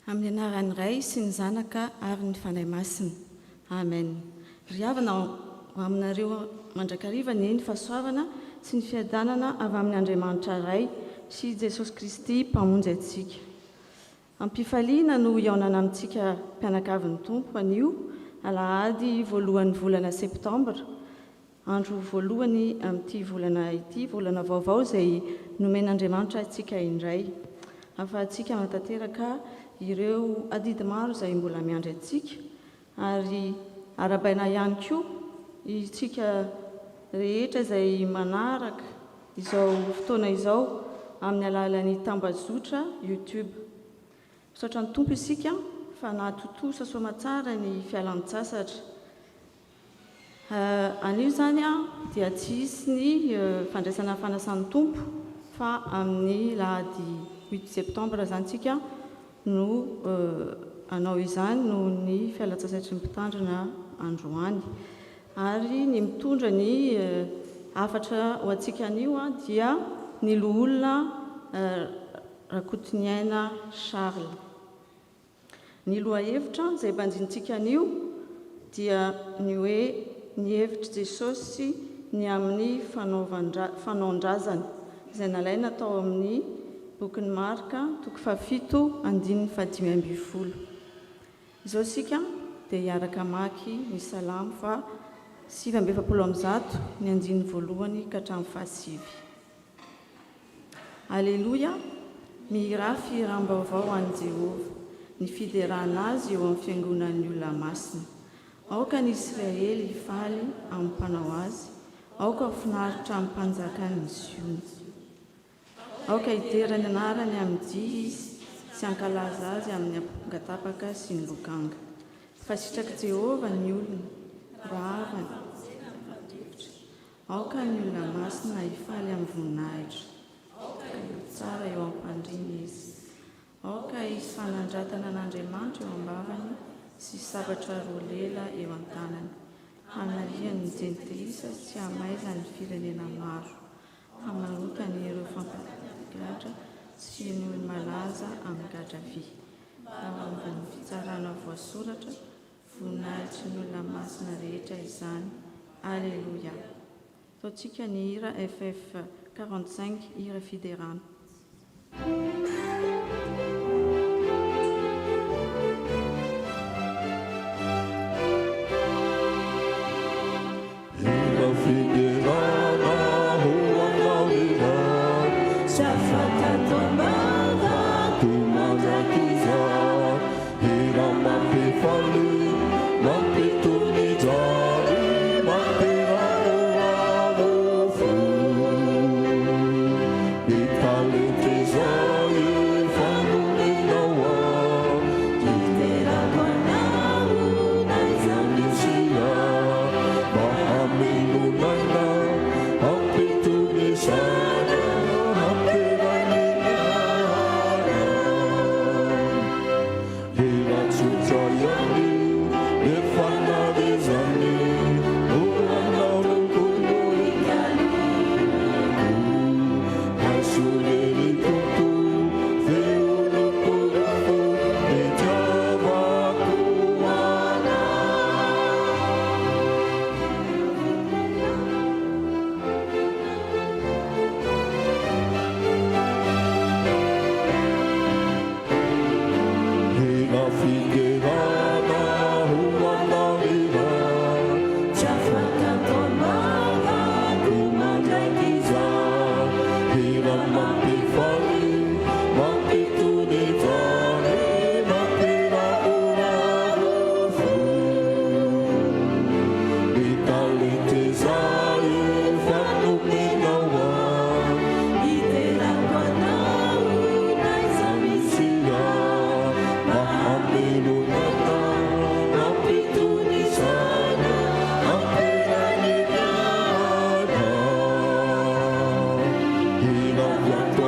Amin'ny anaran'ny Ray sy ny Zanaka ary ny Fanahy Masina. Amen. Riavana ho aminareo mandrakariva ny fahasoavana sy ny fiadanana avy amin'ny Andriamanitra Ray sy Jesosy Kristy mpamonjy antsika. Ampifaliana no iaonana amintsika mpianakavin'ny Tompo anio alahady voalohan'ny volana septambra, andro voalohany amin'ity volana ity, volana vaovao izay nomen'Andriamanitra antsika indray. Afahantsika manatanteraka ireo adidy maro izay mbola miandry antsika ary arabaina ihany koa isika rehetra izay manaraka izao fotoana izao amin'ny alalan'ny tambazotra YouTube. Misaotra ny Tompo isika fa nahatotosa soamantsara ny fialan-tsasatra. Anio zany dia tsy isy ny fandraisana fanasan'ny Tompo fa amin'ny lahady 8 septambra zany tsika no anao izany no ny fialan-tsasatry ny mpitandrina androany. Ary ny mitondra ny hafatra ho antsika anio dia ny loholona Rakotoniaina Charles. Ny lohahevitra izay banjintsika anio dia ny hoe ny hevitry Jesosy ny amin'ny fanaondrazana izay nalaina tao amin'ny bokin'ny Marka 7:5-10. Izao isika dia hiaraka maky ny salamo fa 770 ny andiny voalohany ka hatramin'ny fahasivy. Aleloia, mirafy raha-baovao an'i Jehovah, ny fiderana azy eo amin'ny fiangonan'ny olona masina. Aoka ny Israely hifaly amin'ny mpanao azy, aoka finaritra amin'ny mpanjakany ny Siony. Aoka hidera ny anarany amin'ny dia izy sy hankalaza azy amin'ny ampongatapaka sy ny lokanga. Fa sitraky Jehovah ny olona, ravany. Aoka ny olona masina hifaly amin'ny voninahitra, tsara eo amin'ny mpandriana izy. Aoka hisy fanandratana an'Andriamanitra eo am-bavany sy sabatra roa lela eo an-tanany. Hanaliany ny jentilisa sy hamaiza ny firenena maro. Hamanokany ireo fampagatra sy ny olona malaza amin'ny gadra vy. Hanaovany fitsarana voasoratra, voninahitry ny olona masina rehetra izany. Alléluia. Ataontsika ny hira FF 45, hira fiderana.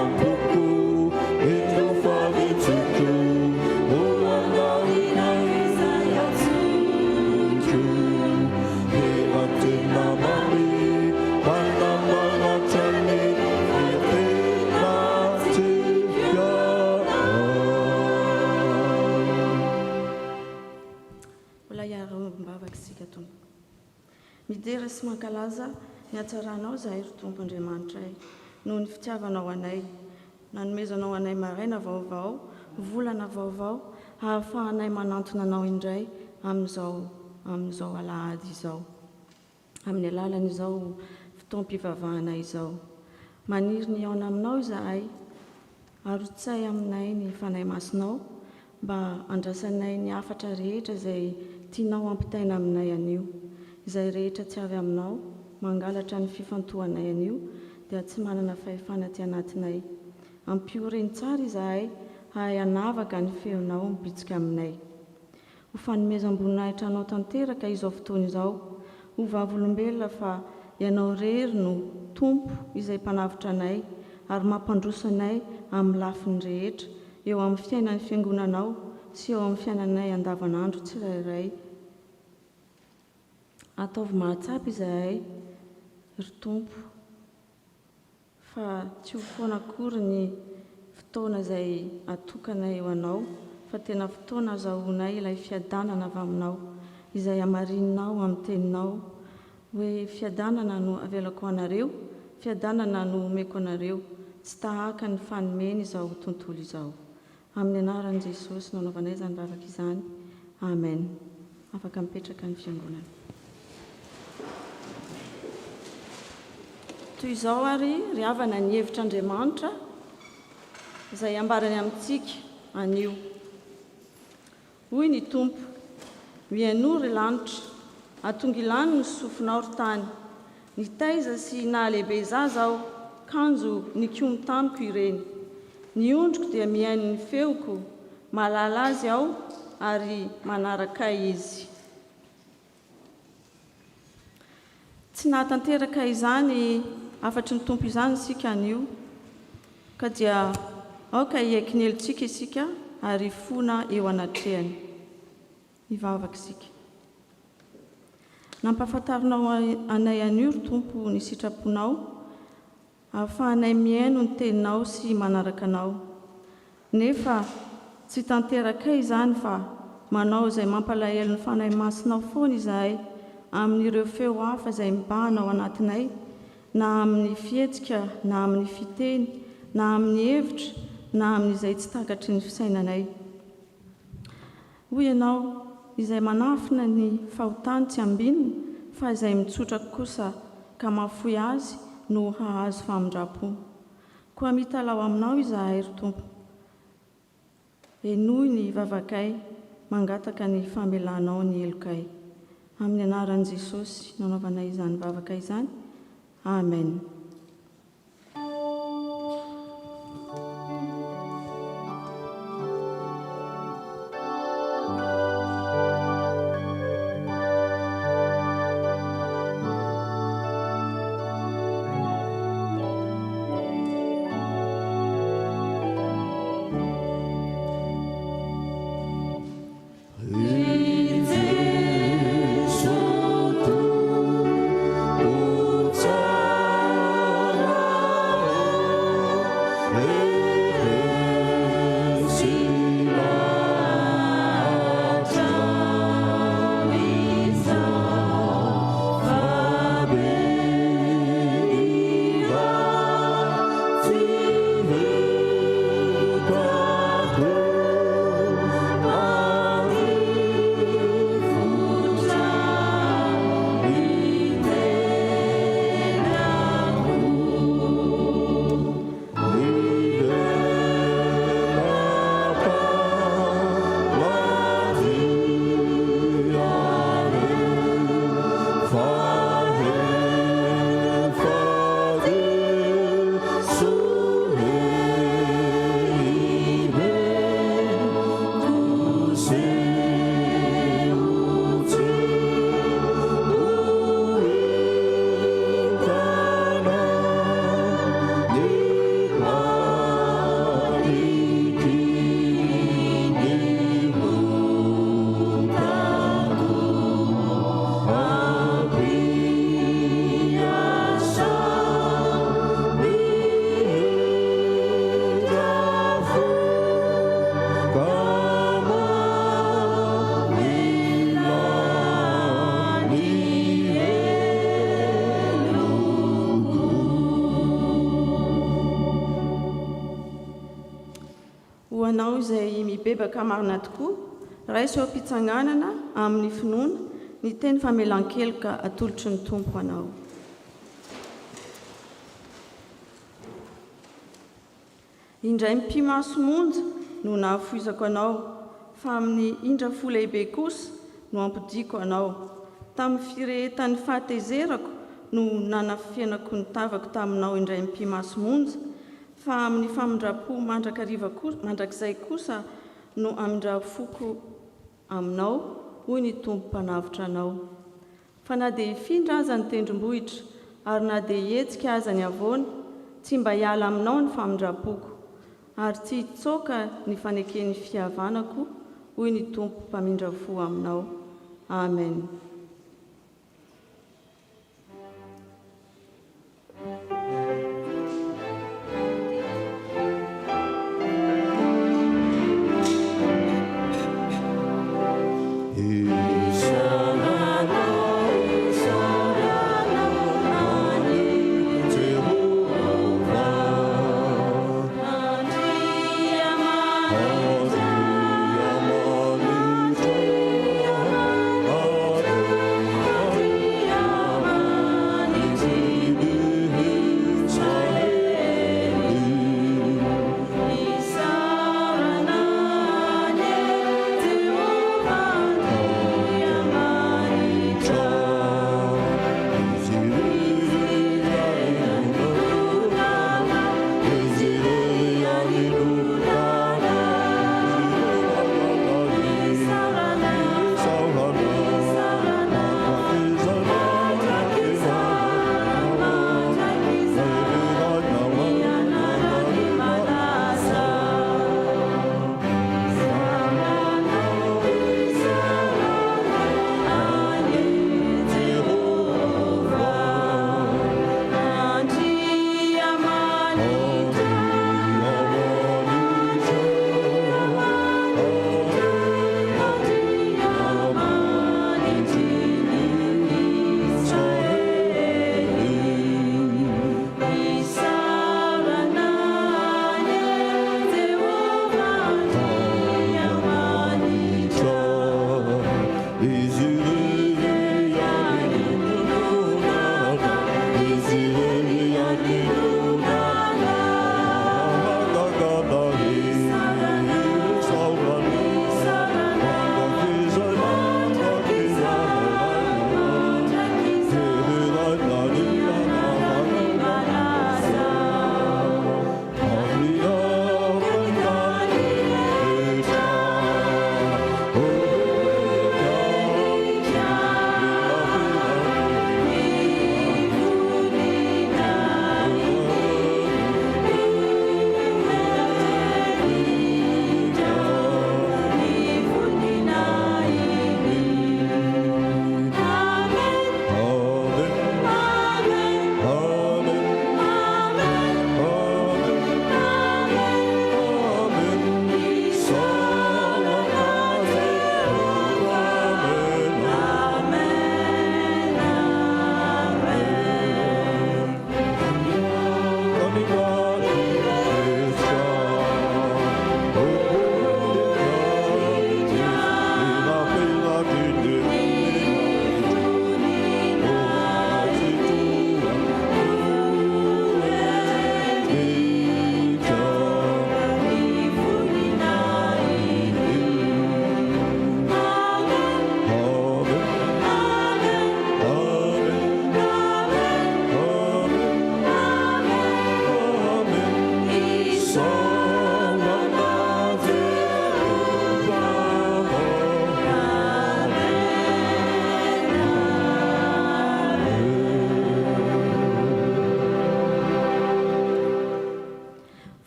Don't sy mankalaza ny atsaranao zahay ry tompo Andriamanitra ay noho ny fitiavanao anay nanomezanao anay maraina vaovao volana vaovao ahafahanay manantona anao indray amin'izao alahady izao amin'ny alalana izao fotoam-pivavahana izao maniry ny aona aminao izahay arotsay aminay ny fanay masinao mba andrasanay ny afatra rehetra izay tianao ampitaina aminay anio izay rehetra tsy avy aminao mangalatra ny fifantohanay anio dia tsy manana fahefana ty anatinay ampioreny tsara izahay hay anavaka ny feonao mibitsika aminay ho fanomezam-boninahitra anao tanteraka izao fotoana izao ho vavolombelona fa ianao rery no tompo izay mpanavitra anay ary mampandrosanay amin'ny lafiny rehetra eo amin'ny fiainan'ny fiangonanao sy eo amin'ny fiainanay andavanandro tsirairay ataovy mahatsapy izahay ry tompo fa tsy ho foana akory ny fotoana izay atokanay eo anao fa tena fotoana azahoanay ilay fiadanana avy aminao izay amarinao amin'ny teninao hoe fiadanana no avelako anareo fiadanana no omeko anareo tsy tahaka ny fanomeny izao tontolo izao amin'ny anaran'i Jesosy nanaovanay izany vavaka izany amen afaka mipetraka ny fiangonana toy izao ary ry havana ny hevitr'Andriamanitra izay ambarany amintsika anio hoy ny tompo mihaino ry lanitra atonga ilany ny sofinao ry tany ny taiza sy nahalehibe zaza aho kanjo ny komy tamiko ireny ny ondriko dia mihaino ny feoko malala azy aho ary manaraka izy tsy nahatanteraka izany afatry ny tompo izany isika anio ka dia aoka hiaikinelontsika isika ary fona eo anatrehany hivavaka isika nampafantarinao anay anio ry tompo ny sitraponao ahafahanay mihaino ny teninao sy manaraka anao nefa tsy tanteraka izany fa manao izay mampalahelo ny fanahy masinao foana izahay amin'ireo feo hafa izay mibahanao anatinay na amin'ny fihetsika na amin'ny fiteny na amin'ny hevitra na amin'izay tsy takatry ny fisainanay hoy ianao izay manafina ny fahotany tsy ambinina fa izay mitsotra kosa ka mahafoy azy no hahazo famindrapo koa mitalao aminao izahay ry tompo enoy ny vavakay mangataka ny famelanao ny elokay amin'ny anaran'i Jesosy nanaovanay izany vavaka izany amen ho anao izay mibebaka marina tokoa, raiso am-pitsanganana amin'ny finoana ny teny famelan-keloka atolotry ny tompo anao. Indray mpimaso monja no nahafoizako anao, fa amin'ny indra fo lehibe kosa no ampodiko anao. Tamin'ny firehetan'ny fahatezerako no nanafianako ny tavako taminao indray mpimaso monja, fa amin'ny famindrapo mandrakizay kosa no amindrafoko aminao, hoy ny tompo mpanavotra anao. Fa na dia hifindra aza ny tendrombohitra, ary na dia hihetsika aza ny havoana, tsy mba hiala aminao ny famindrapoko, ary tsy hitsoaka ny faneken'ny fihavanako, hoy ny tompo mpamindra fo aminao. Amen.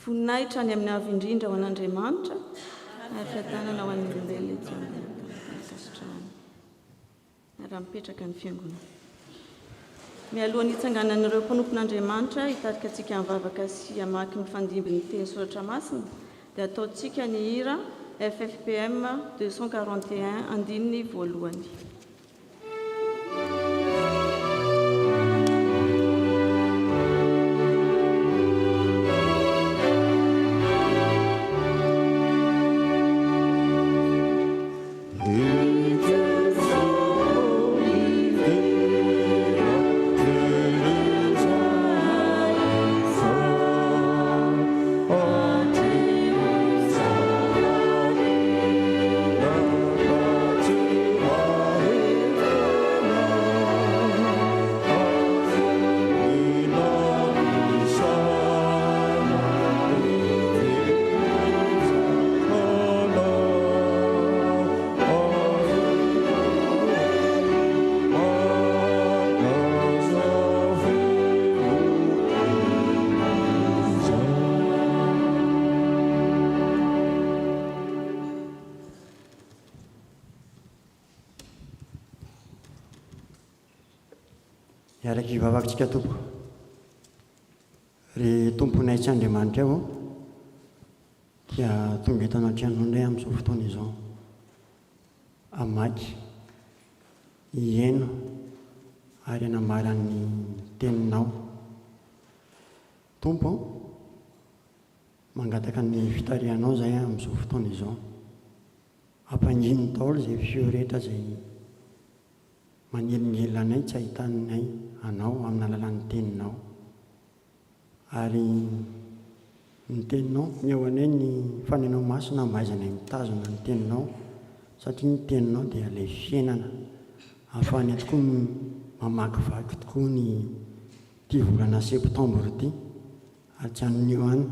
Voninahitra ny amin'ny avy indrindra ho an'Andriamanitra, ary fiadanana ho an'ny olombelona ety amin'ny raha mipetraka ny fiangonana. Mialohan'ny hitsanganan'ireo mpanompon'Andriamanitra hitarika antsika mivavaka sy hamaky mifandimby ny teny soratra masina, dia ataontsika ny hira FFPM 241 andininy voalohany. Iaraka ivavakintsika tompo. Ry tomponay tsy Andriamanitra ao dia tonga eto anatrano indray amin'izao fotoana izao. Hamaky, hiaino ary hanambara ny teninao. Tompo, mangataka ny fitarihanao izay amin'izao fotoana izao. Hampanginy daholo izay feo rehetra izay manelingelina anay tsy ahitanay anao amin'ny alalan'ny teninao. Ary ny teninao miao anay ny fanenao masina mba aizanay mitazona ny teninao, satria ny teninao dia ilay fiainana ahafahanay tokoa mamakivaky tokoa ny ity volana septambra ity, ary tsy amin'io any,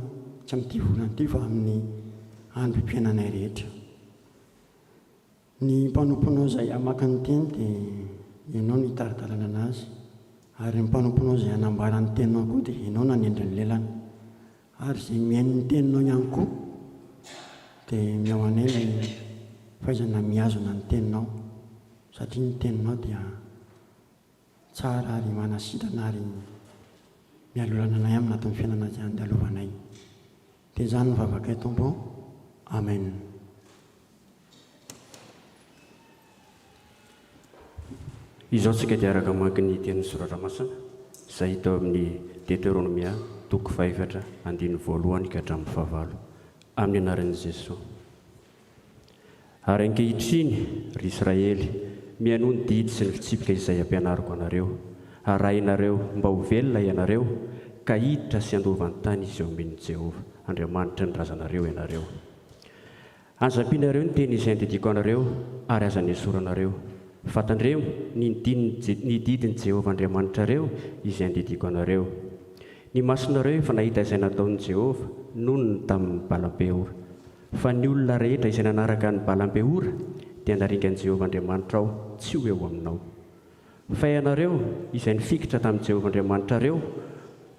tsy amin'ity volana ity fa amin'ny androm-piainanay rehetra. Ny mpanomponao izay hamaky ny teny dia ianao no hitaridalana anazy, ary ny mpanomponao izay hanambara ny teninao koa dia ianao nanendry ny lelana, ary izay mihaino ny teninao ihany koa dia miao anay ny fahaizana mihazona ny teninao, satria ny teninao dia tsara ary manasitrana ary mialolana anay amin'ny anatin'ny fiainana izay andalovanay. Dia izany mivavaka Tompo. Amen. Izao tsika dia araka mamaky ny tenin'ny soratra masina izay hita amin'ny Deutéronomia 4:1-9 amin'ny anaran'i Jesosy. Ary ankehitriny ry Israely, mihaino ny didy sy ny fitsipika izay ampianariko anareo. Arahinareo mba ho velona ianareo, ka hiditra sy andova ny tany izy eo amin'i Jehovah Andriamanitra ny razanareo ianareo. Anjampianareo ny teny izay andidiko anareo ary aza ny esoranareo. Fantandreo ny didin'i Jehovah Andriamanitrareo izay andidiko anareo. Ny masonareo efa nahita izay nataon'i Jehovah noho ny tamin'ny Balam-peora. Fa ny olona rehetra izay nanaraka ny Balam-peora dia naringan'i Jehovah Andriamanitra ao, tsy ho eo aminao. Fa ianareo izay nifikitra tamin'i Jehovah Andriamanitrareo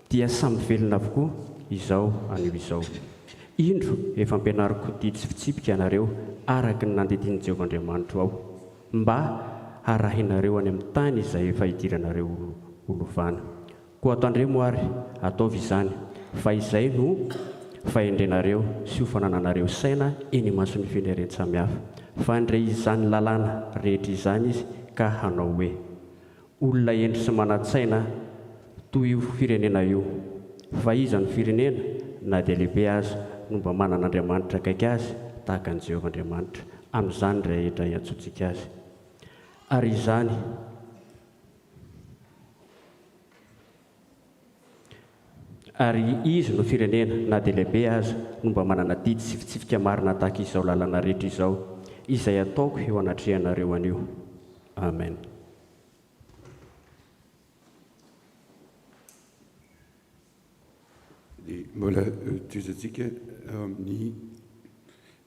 dia samy velona avokoa izao anio izao. Indro efa ampianariko didy sy fitsipika ianareo araka ny nandidian'i Jehovah Andriamanitra ao, mba arahinareo any amin'ny tany izay efa hidiranareo olovana. Koa ataondreo moa ary ataovy izany, fa izay no fahendrenareo sy ho fanananareo saina eny mason'ny fianarany samihafa. Fa ndray izany lalàna rehetra izany izy ka hanao hoe olona endry sy manan-tsaina toy io firenena io. Fa iza ny firenena na dia lehibe aza no mba manan'Andriamanitra akaiky azy tahaka an'i Jehovah Andriamanitra, amin'izany rehetra hiantsontsika azy. Ary izany ary izy no firenena na dia lehibe aza no mba manana didy sy fitsipika marina tahaka izao lalàna rehetra izao izay ataoko eo anatrehanareo anio. Amen. Dia mbola toizantsika amin'ny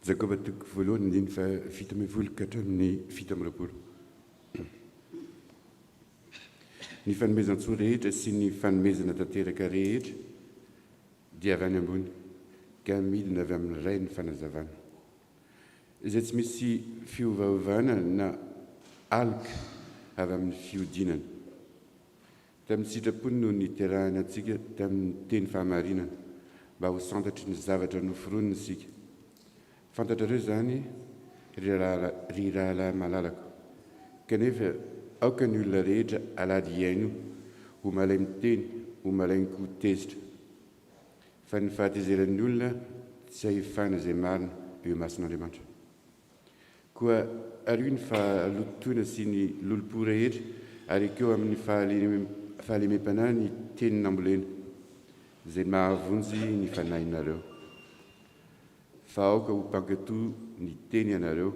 Jakoba 1:7-10 Ny fanomezan-tsoa rehetra sy ny fanomezana tanteraka rehetra dia avy any ambony, ka midina avy amin'ny ray ny fanazavana, izay tsy misy fiovaovana na aloka avy amin'ny fiodinana. Tamin'ny sitrapony no niterahana antsika tamin'ny teny fahamarinana mba ho santatry ny zavatra noforonina isika. Fantatrareo izany ry rahalahy malalako, kanefa aoka ny olona rehetra alady iaino ho malay miteny, ho malay ny koa tezitra. Fa ny fahatezeran'ny olona tsy ahefana izay marina eo mason'Andriamanitra. Koa aryo ny fahalotoana sy ny lolo-po rehetra ary ekeo amin'ny fahalemem-panahy ny teny nambolena izay mahavonjy ny fanahinareo. Fa aoka ho mpankatoa ny teny ianareo,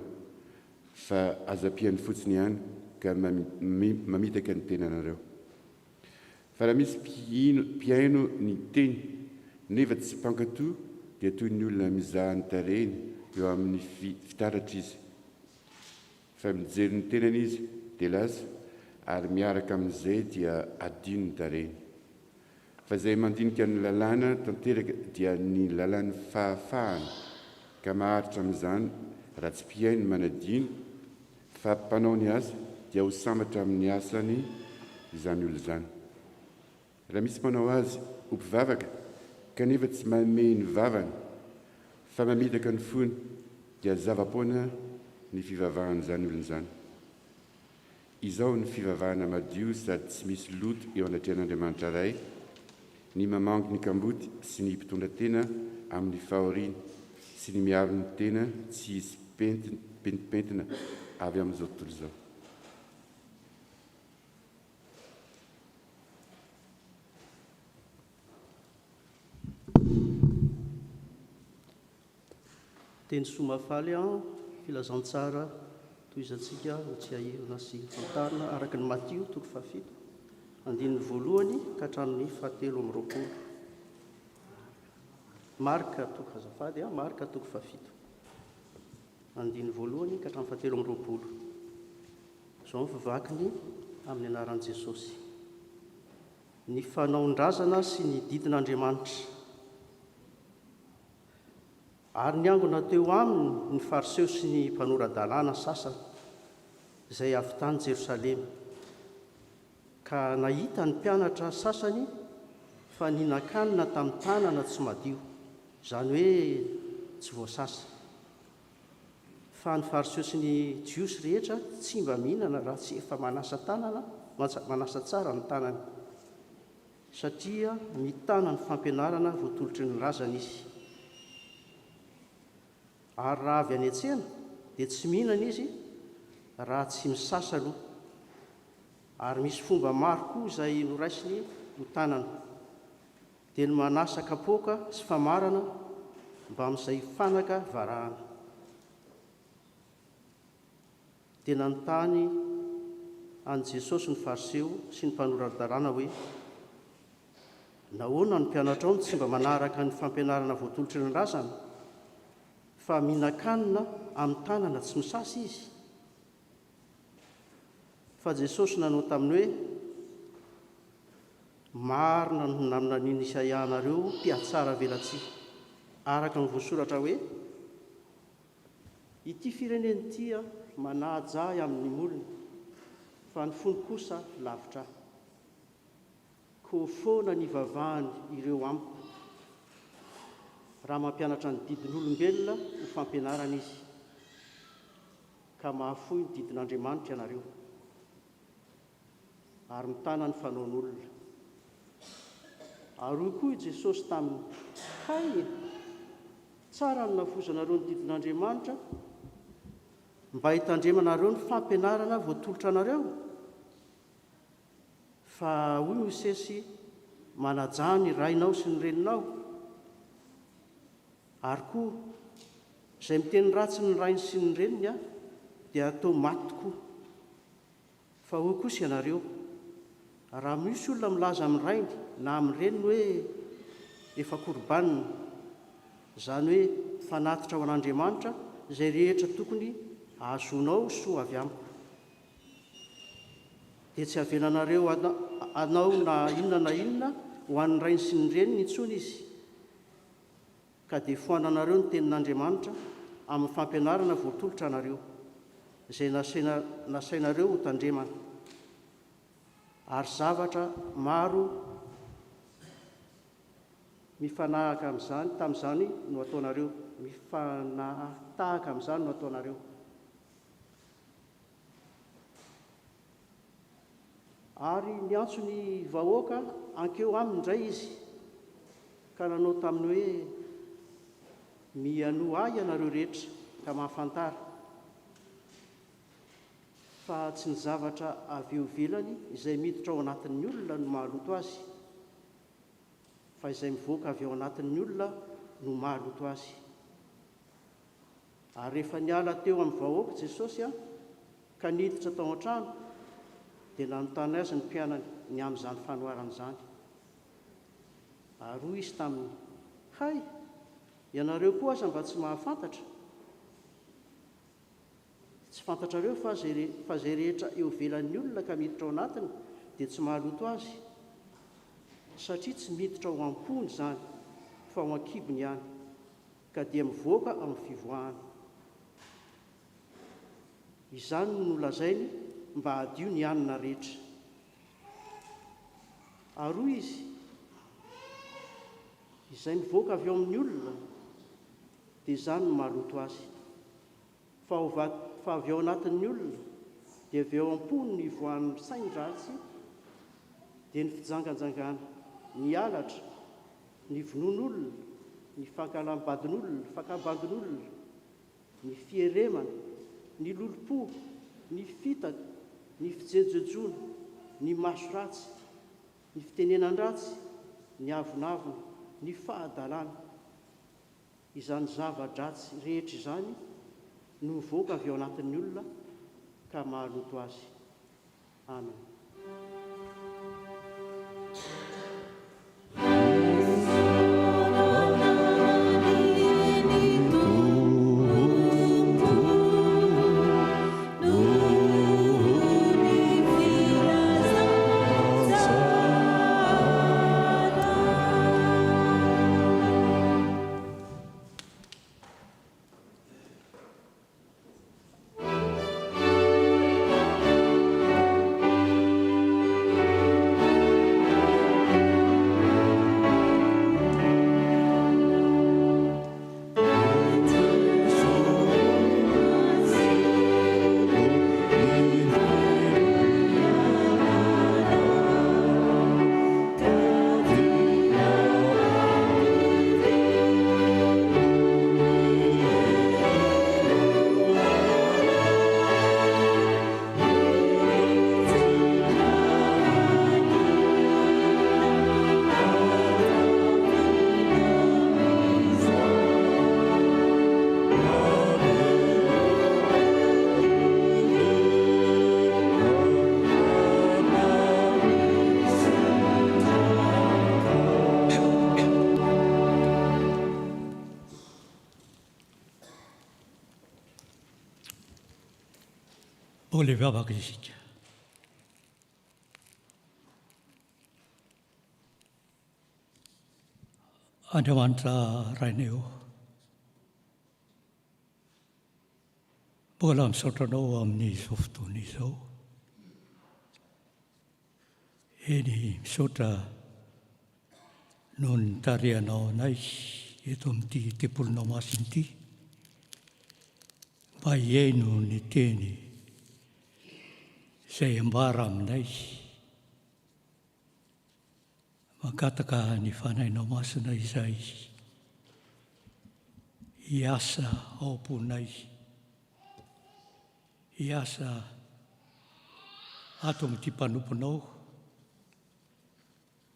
fa aza-piany fotsiny ihany ka mamitaka ny tenanareo. Fa raha misy mpiaino ny teny nefa tsy mpankatoa dia toy ny olona mizaha ny tarehiny eo amin'ny fitaratra izy. Fa mijery ny tenany izy dia lasa, ary miaraka amin'izay dia adino ny tarehiny. Fa izay mandinika ny lalàna tanteraka dia ny lalàn'ny fahafahana, ka maharitra amin'izany raha tsy mpiaino manadino, fa mpanao ny asa dia ho sambatra amin'ny asany izany olo izany. raha misy manao azy ho mpivavaka kanefa tsy manome ny vavany fa mamitaka ny fony dia zava-poana ny fivavahana izany olona izany. Izao ny fivavahana madio sady tsy misy loto eo anatrehan'Andriamanitra ray, ny mamango ny kamboty sy ny mpitondra tena amin'ny fahoriana sy ny miaro ny tena tsy hisy pentipentina avy amin'izao tontolo izao. Teny somafaly filazantsara toizantsika ho tsy ahirana sy fantarina araka ny Matio 7 andininy voalohany ka hatramin'ny 7. Marka azafady Marka 7 andininy voalohany ka hatramin'ny 7. Izao ny fivakiny amin'ny anaran'i Jesosy. Ny fanaondrazana sy ny didin'Andriamanitra. Ary niangona teo aminy ny fariseo sy ny mpanoradalàna sasany izay avy tany Jerosalema, ka nahita ny mpianatra sasany fa nihinan-kanina tamin'ny tanana tsy madio, izany hoe tsy voasasa. Fa ny fariseo sy ny jiosy rehetra tsy mba mihinana raha tsy efa manasa tsara ny tanany, satria mitana ny fampianarana voatolotry ny razana izy. Ary raha avy any an-tsena dia tsy mihinana izy raha tsy misasa aloha. Ary misy fomba maro koa izay noraisiny ho tanana, dia ny manasa kapoaka sy famarana mba amin'izay fanaka varahana. Dia nanontany an Jesosy ny fariseo sy ny mpanoradalàna hoe, nahoana ny mpianatra ao tsy mba manaraka ny fampianarana voatolotry ny razana, fa mihinan-kanina amin'ny tanana tsy misasa izy? Fa Jesosy nanao taminy hoe, marina no naminaniny Isaia anareo mpiatsara velatsia, araka ny voasoratra hoe, ity fireneny ity manaja ahy amin'ny molony, fa ny fony kosa lavitra ahy. Ko foana ny vavahany ireo amiko. Raha mampianatra ny didin'olombelona ho fampianarana izy, ka mahafoy ny didin'Andriamanitra ianareo, ary mitana ny fanaon'olona. Ary koa i Jesosy taminy, hay, tsara ny nafozanareo ny didin'Andriamanitra mba hitandremanareo ny fampianarana voatolotra anareo, fa hoy Mosesy manaja ny rainao sy ny reninao. Ary koa izay miteny ratsy ny rainy sy ny reniny dia atao maty tokoa. Fa hoy kosa ianareo, raha misy olona milaza amin'ny rainy na amin'ny reniny hoe efa korbanina, izany hoe fanatitra ho an'Andriamanitra izay rehetra tokony ahazonao soa avy amiko, dia tsy havelanareo anao na inona ho an'ny rainy sy ny reniny intsony izy, ka dia foananareo ny tenin'Andriamanitra amin'ny fampianarana voatolotra anareo, izay nasainareo ho tandremana. Ary zavatra maro mifanahaka amin'izany tamin'izany no ataonareo, mifanatahaka amin'izany no ataonareo. Ary niantso ny vahoaka ankeo aminy indray izy, ka nanao taminy hoe, miano ahy ianareo rehetra ka mahafantara, fa tsy ny zavatra avy eo ivelany izay miditra ao anatin'ny olona no mahaloto azy, fa izay mivoaka avy ao anatin'ny olona no mahaloto azy. Ary rehefa niala teo amin'ny vahoaka Jesosy ka niditra tao an-trano, dia nanontany azy ny mpianany ny amin'izany fanoharana izany. Ary hoy izy taminy, hay, ianareo koa aza mba tsy mahafantatra? Tsy fantatrareo fa zay rehetra eo ivelan'ny olona ka miditra ao anatiny dia tsy mahaloto azy, satria tsy miditra ao am-pony izany fa ao an-kibony ihany, ka dia mivoaka amin'ny fivoahana. Izany no nolazainy mba hadio ny anina rehetra. aroa izy izay mivoaka avy eo amin'ny olona dia izany no mahaloto azy fa avy eo anatin'ny olona dia avy eo am-pony ny voan'ny sain-dratsy dia ny fijanganjangana, ny alatra, ny vonon'olona, ny fankalam-badin'olona, fakabandin'olona, ny fieremana, ny lolopo, ny fitaka, ny fijejojoana, ny maso ratsy, ny fitenenan-dratsy, ny avonavona, ny fahadalàna. Izany zava-dratsy rehetra izany no mivoaka avy eo anatin'ny olona ka mahaloto azy. Amen. Ole vavaka isika. Andriamanitra rainay mbola misaotranao amin'izao fotoana izao. Eny misaotra noho ny tarehanao anay eto amin'ity tempolinao masina ity mba hiaino ny teny izay ambara aminay, mankataka ny fanahinao masina izay hiasa ao am-ponay, hiasa ato amin'ity mpanomponao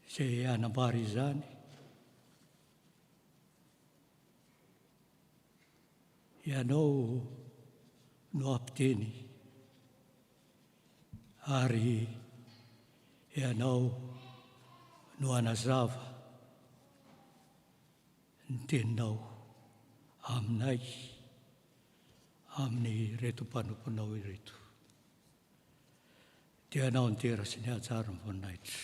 izay hanambara izany. Ianao no ampiteny ary ianao no hanazava ny teninao aminay, amin'ny reto mpanomponao ireto. Dia ianao ny tera sy ny hatsara ny voninahitra.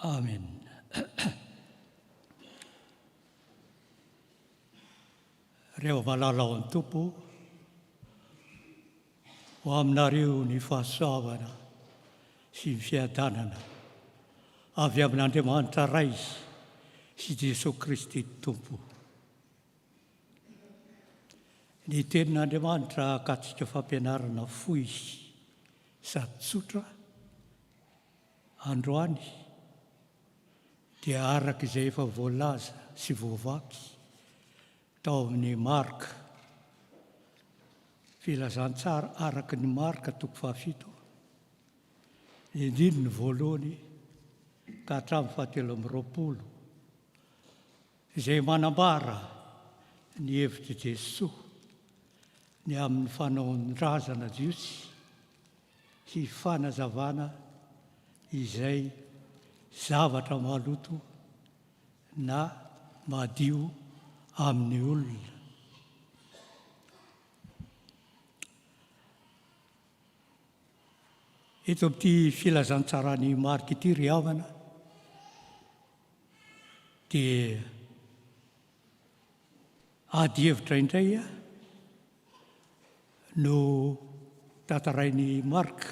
Amen. Rehefa malala ao amin'ny Tompo, ho aminareo ny fahasoavana sy ny fiadanana avy amin'Andriamanitra Ray sy Jesosy Kristy Tompo. Ny tenin'Andriamanitra akatsika fampianarana fohy sady tsotra androany dia araka izay efa voalaza sy voavaky tao amin'ny Marka, filazantsara araka ny Marka 7, indrindra ny voalohany ka hatramin'ny 7:20, izay manambara ny hevitry Jesosy ny amin'ny fanaondrazana jiosy sy fanazavana izay zavatra maloto na madio amin'ny olona. Eto amin'ity filazantsarany Marika ity ry havana dia ady hevitra indray no tantarainy Marika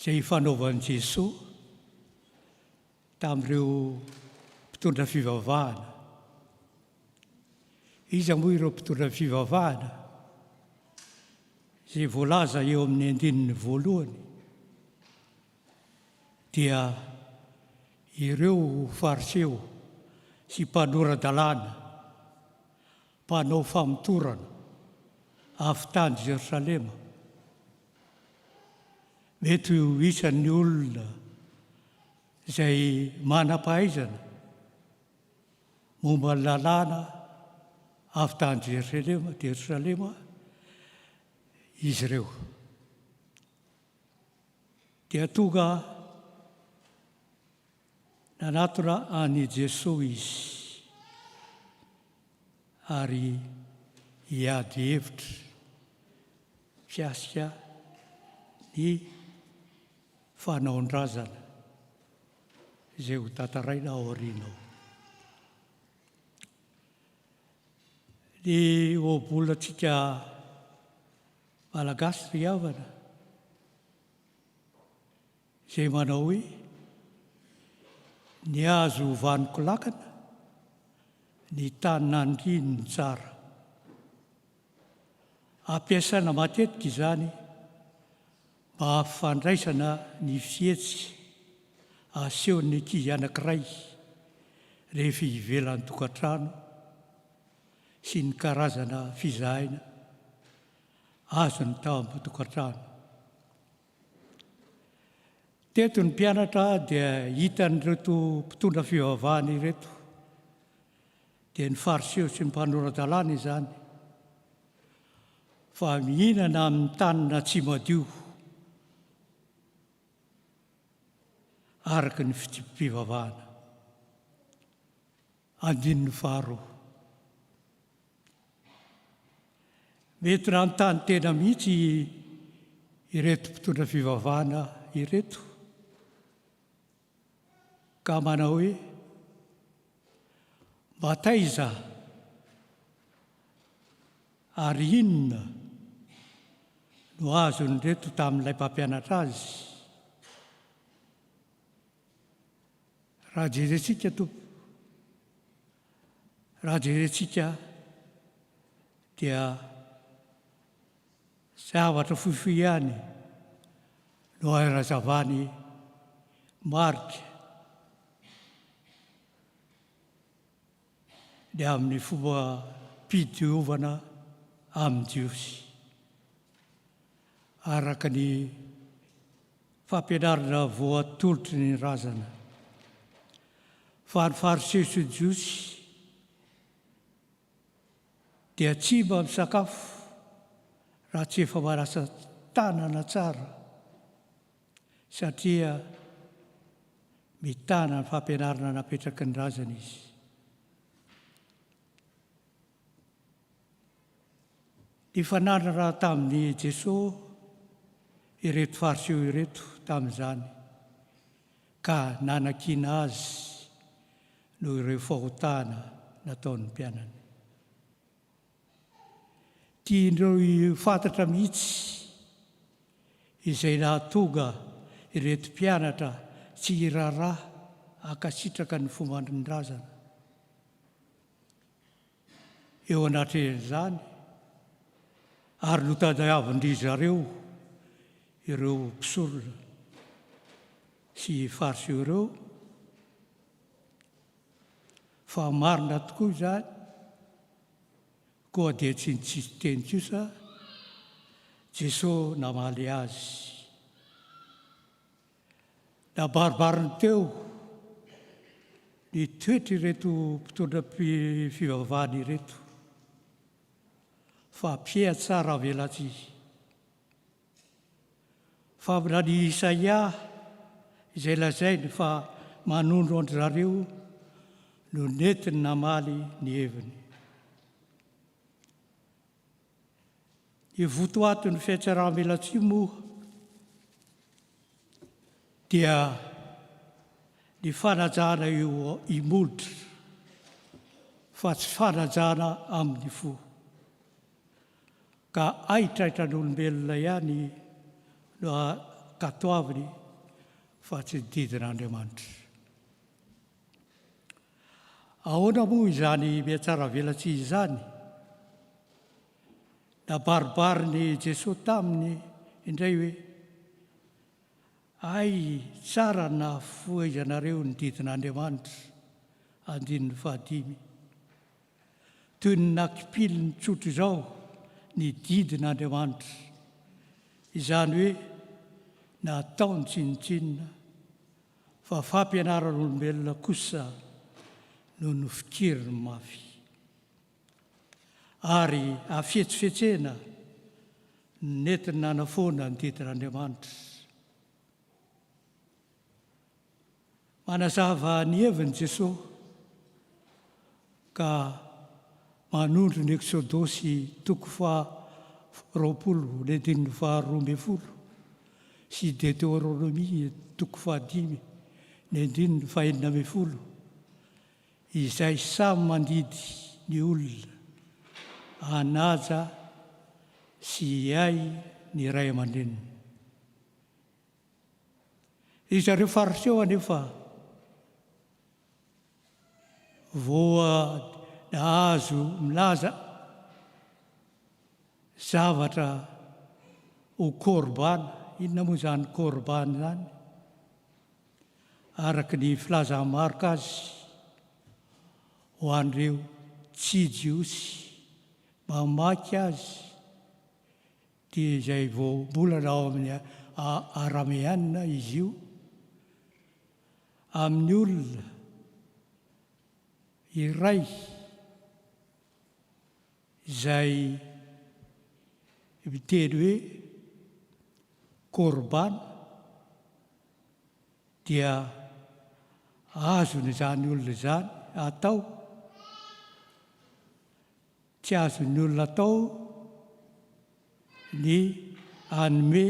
izay fanaovan'i Jesosy tamin'ireo mpitondra fivavahana. Iza moa ireo mpitondra fivavahana izay voalaza eo amin'ny andininy voalohany dia ireo fariseo sy mpanorandalàna, mpanao famotorana avy tany Jerosalema. Mety ho isan'ny olona izay manam-pahaizana momba ny lalàna avy tany Jerosalema izy ireo. Dia tonga nanatona any Jesosy izy ary hiady hevitra fiasika ny fanaondrazana izay ho tantaraina ao aoriana ao. Ny ohabolantsika malagasy ry havana izay manao hoe ny azo vaniko lakana, ny tany nandrininy tsara. Ampiasaina matetika izany mba hafandraisana ny fihetsika asehon'ny ankizy anankiray rehefa ivelan'ny tokantrano sy ny karazana fizahaina azony tao amin'ny tokantrano. Teto ny mpianatra dia hitan'ireto mpitondra fivavahana ireto dia ny fariseo sy ny mpanoran-dalàna izany fa mihinana amin'ny tanina tsy madio araka ny fivavahana. Andininy faharoa. Mety ranontany tena mihitsy ireto mpitondra fivavahana ireto ka manao hoe mba taiza ary inona no azony reto tamin'ilay mpampianatra azy. Raha jerentsika tompo, raha jerentsika dia zavatra fohifohy ihany no hazavany marika dia amin'ny fomba mpidiovana amin'ny Diosy araka ny fampianarana voatolotry ny razana. Fa ny fariseo sy Jiosy dia tsy mba misakafo raha tsy efa manasa tanana tsara satria mitana ny fampianarana napetraky ny razana izy. Ny fanandrana tamin'ny Jesosy ireto fariseo ireto tamin'izany ka nanakina azy noho ireo fahotana nataon'ny mpianany. Tiandreo fantatra mihitsy izay nahatonga ireto mpianatra tsy hiraraha ankasitraka ny fomban-drazana. Eo anatrehan'izany ary notadiavindry zareo ireo mpisorona sy fariseo ireo fa marina tokoa izany koa dia tsy nitsisy teny kosa Jesosy namaly azy. Nabaribariny teo ny toetra ireto mpitondra fivavahana ireto fa mpia tsara velatsy. Fa ny Isaia izay lazainy fa manondro andry zareo no netiny namaly ny heviny. Ny votoatin'ny fiatsaram-belatsy moa dia ny fanajana io imolotra fa tsy fanajana amin'ny fo. Ka aitraitran'olombelona ihany no tatoaviny fa tsy didin'Andriamanitra. Ahoana moa izany mihatsara velatsy izany? Nabaribary Jesosy taminy indray hoe, ay tsara na fohaizanareo ny didin'Andriamanitra, 15. Toy ny nakipily ny tsotro izao ny didin'Andriamanitra, izany hoe nataony tsinotsinona, fa fampianaran'olombelona kosa no nofikiriny mafy. Ary afetsifetsena nentina nanafoana ny didin'Andriamanitra. Manazava ny heviny Jesosy ka manondro ny Eksodosy 20:20 sy Deutéronomie 5:19, izay samy mandidy ny olona hanaja sy hiay ny ray aman-dreniny. Izy ireo fariseo anefa voa nahazo milaza zavatra ho korbana. Inona moa izany korbana zany? Araka ny filazana marika azy ho an'ireo tsy jiosy mamaky azy, dia izay voambolana ao amin'ny arameanina izy io, amin'ny olona iray izay miteny hoe korbana, dia azony izany olona izany atao, tsy azony olona atao ny hanome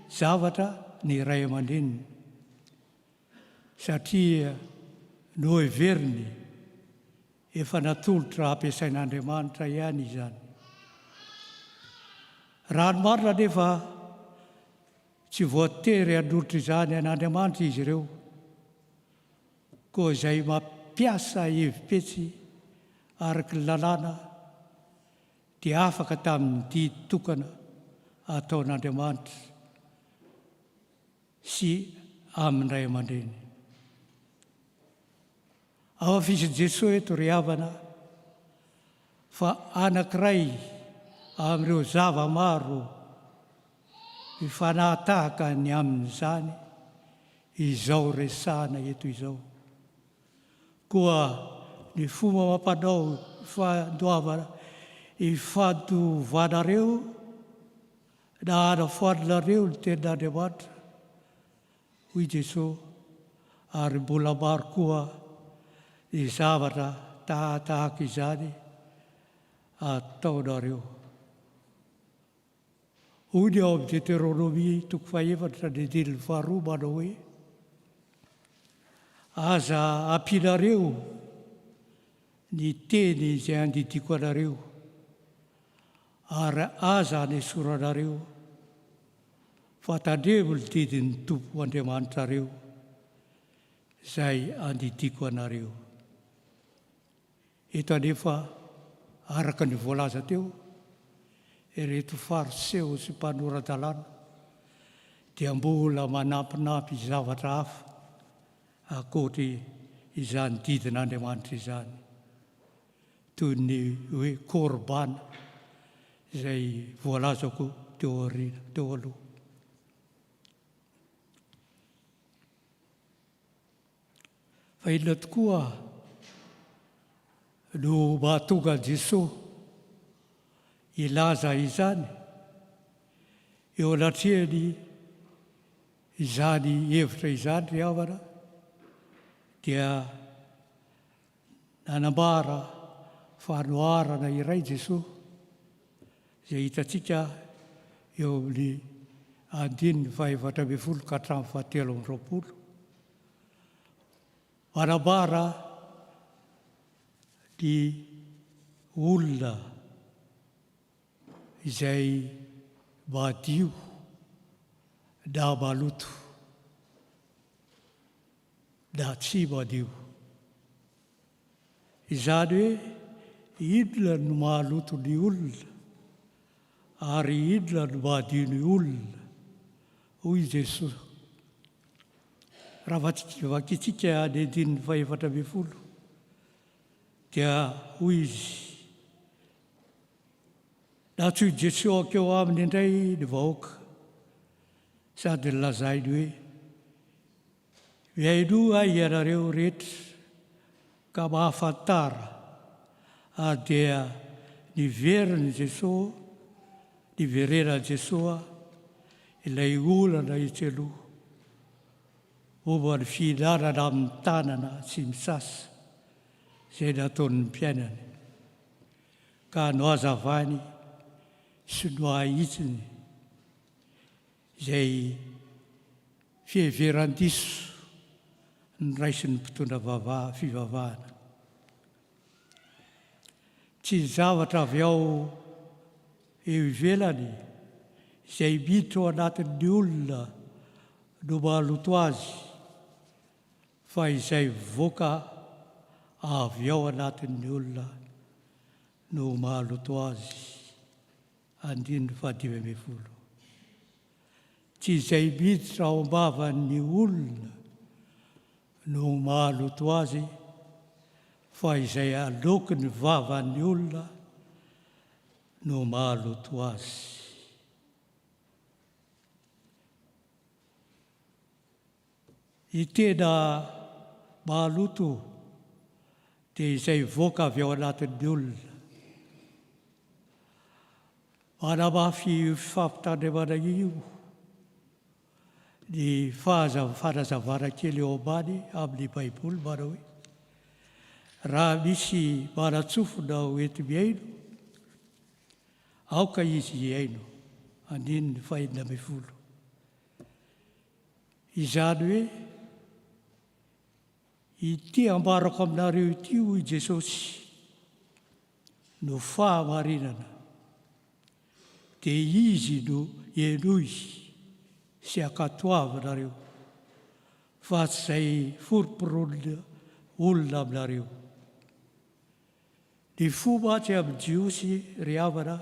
zavatra ny ray aman-dreniny, satria no heveriny efa natolotra ampiasain'Andriamanitra ihany izany. Raha ny marina nefa tsy voatery hanolotra izany an'Andriamanitra izy ireo, koa izay mampiasa hevim-petsy araka ny lalàna, dia afaka tamin'ny didy tokana ataon'Andriamanitra sy amin'ny ray aman-dreny. Avafisin'i Jesosy eto ry havana fa anankiray amin'ireo zava-maro mifanahtahaka ny amin'izany izao resahana eto izao. Koa ny fomba mampanao ifandovanareo na hanafoanareo ny tenin'Andriamanitra, hoy Jesosy, ary mbola maro koa ny zavatra tahaka izany ataonareo. Hoy ny ao amin'ny Deutéronomie 4:12 manao hoe, aza ampianareo ny teny izay andidiko anareo, ary aza hanesoranareo fa tandremo ny didin'ny Tompo Andriamanitrareo izay andidiko anareo. Eto anefa araka ny voalaza teo, ireto fariseo sy mpanoran-dalàna dia mbola manampinampy zavatra hafa ankoatry izany didin'Andriamanitra izany, toy ny hoe korbana izay voalazako teo aloha. Fa inona tokoa no mahatonga Jesosy ilaza izany eo anatrehany izany hevitra izany ry havana, dia nanambara fanoharana iray Jesosy izay hitantsika eo amin'ny 5:20 ka hatramin'ny 7:20. Manambara ny olona izay madio da maloto da tsy madio. Izany hoe idona no mahaloto ny olona ary idona no mahadio ny olona, hoy Jesosy. Raha vakitsika ny 14 dia hoy izy, natsoy Jesosy akeo aminy indray ny vahoaka sady nilazainy hoe, miaino ahy ianareo rehetra ka mahafantara. Dia niveriny Jesosy, niverenany Jesosy ilay olana etsy aloha momba ny fihinanana amin'ny tanana tsy misasa izay nataon'ny mpiainany, ka nohazavany sy noahitsiny izay fiheveran-diso ny raisin'ny mpitondra fivavahana. Tsy zavatra avy ao eo ivelany izay miditra ao anatin'ny olona no mahaloto azy, fa izay voaka avy ao anatin'ny olona no mahaloto azy. 15. Tsy izay miditra ao am-bavan'ny olona no mahaloto azy, fa izay aloky ny vavan'ny olona no mahaloto azy. I tena mahaloto dia izay voaka avy ao anatin'ny olona. Manamafy fampitandremana io ny fanazavana kely eo ambany amin'ny Baiboly, manao hoe raha misy manatsofona hoety miaino, aoka izy hiaino. 15. Izany hoe ity ambarako aminareo ity, hoy Jesosy, no fahamarinana, dia izy no ienoy sy akatoavinareo, fa tsy izay foroporonina olona aminareo. Ny fomba tsy amin'ny jiosy ry havana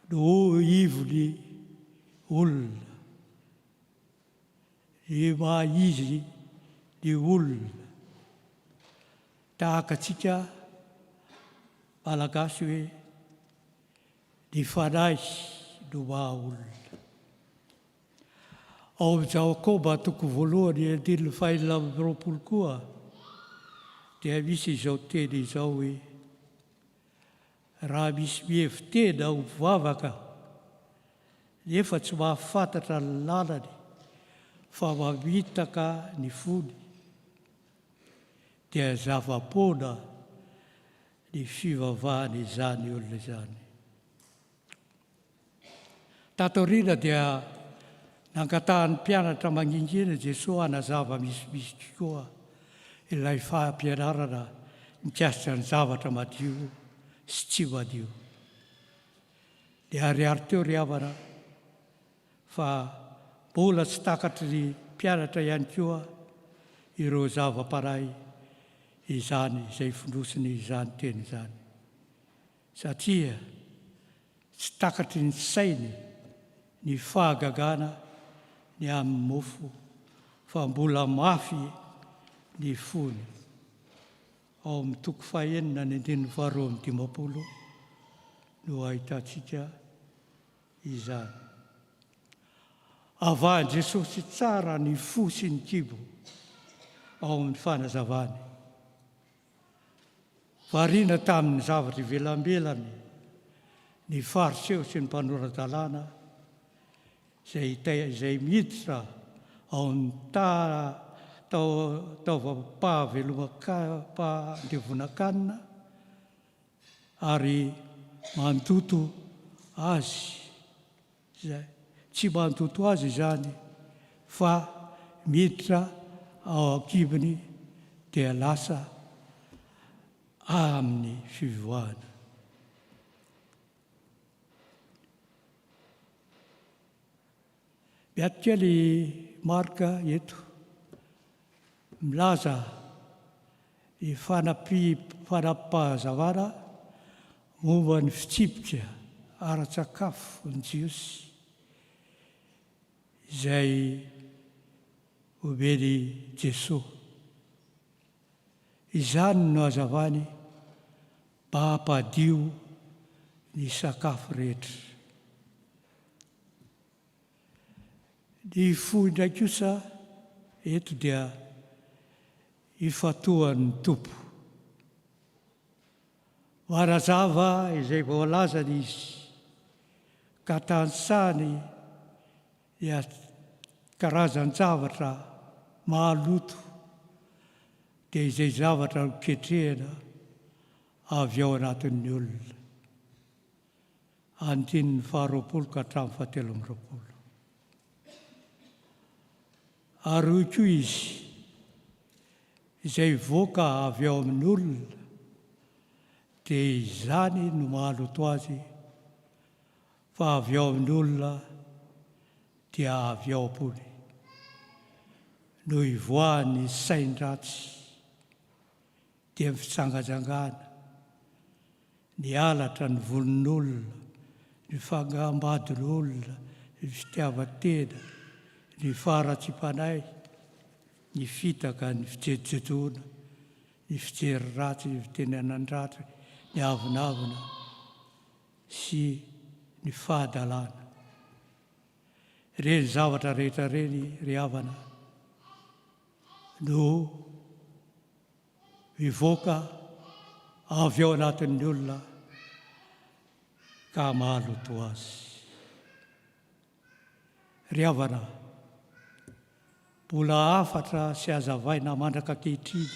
no ivony olona, ny maha-izy ny olona, tahaka antsika malagasy hoe ny fanahy no maha-olona. Ao amin'ny Jakoba 1:20 koa dia misy izao teny izao hoe, raha misy mihevitena ho mivavaka nefa tsy mahafantatra ny lalany fa mamitaka ny fony, dia zava-poana ny fivavahany izany olona izany. Tatoriana dia nankatahan'ny mpianatra mangingina Jesosy hanazava misimisy koa ilay fampianarana mikasika ny zavatra madio sy tsy madio. Dia ariary teo ry havana fa mbola tsy takatry ny mpianatra ihany koa ireo zava-panahy izany izay findosiny izany teny izany, satria tsy takatry ny sainy ny fahagagana ny amin'ny mofo, fa mbola mafy ny fony. Ao amin'ny 2:9-15 no ahitantsika izany. Avahan'i Jesosy tsara ny fo sy ny kibo ao amin'ny fanazavany. Variana tamin'ny zavatra ivelambelany ny fariseo sy ny mpanoran-dalàna izay miditra ao amin'ny taovam-pahavelomam-pandevonan-kanina ary mandoto azy. Tsy mandoto azy izany, fa miditra ao an-kibony dia lasa amin'ny fivoahana. Miatika ilay marika eto, milaza ny fanampahazavana momba ny fitsipika ara-tsakafo ny Jiosy izay omeny Jesosy. Izany no hazavany mba hampadio ny sakafo rehetra. Ny fohy ndraiky kosa eto dia ifatohan'ny tompo. Marazava izay voalazany izy ka tantsaany dia karazan-javatra mahaloto dia izay zavatra ketrehana avy ao anatin'ny olona. Andininy 20 ka hatramin'ny 17. Ary hoy koa izy, izay voaka avy ao amin'ny olona, dia izany no mahaloto azy, fa avy ao amin'ny olona dia avy ao am-pony. No ivoahan'ny sain-dratsy dia ny fitsangajangana, ny halatra ny volon'olona, ny fangambadin'olona, ny fitiavan-tena, ny faharatsiam-panay, ny fitaka, ny fijejojoana, ny fijery ratsy, ny fitenenan-dratsy, ny avinavina sy ny fahadalàna. Reny zavatra rehetra reny ry havana no mivoaka avy ao anatin'ny olona ka mahaloto azy. Ry havana, mbola afatra sy hazavaina mandraka ankehitriny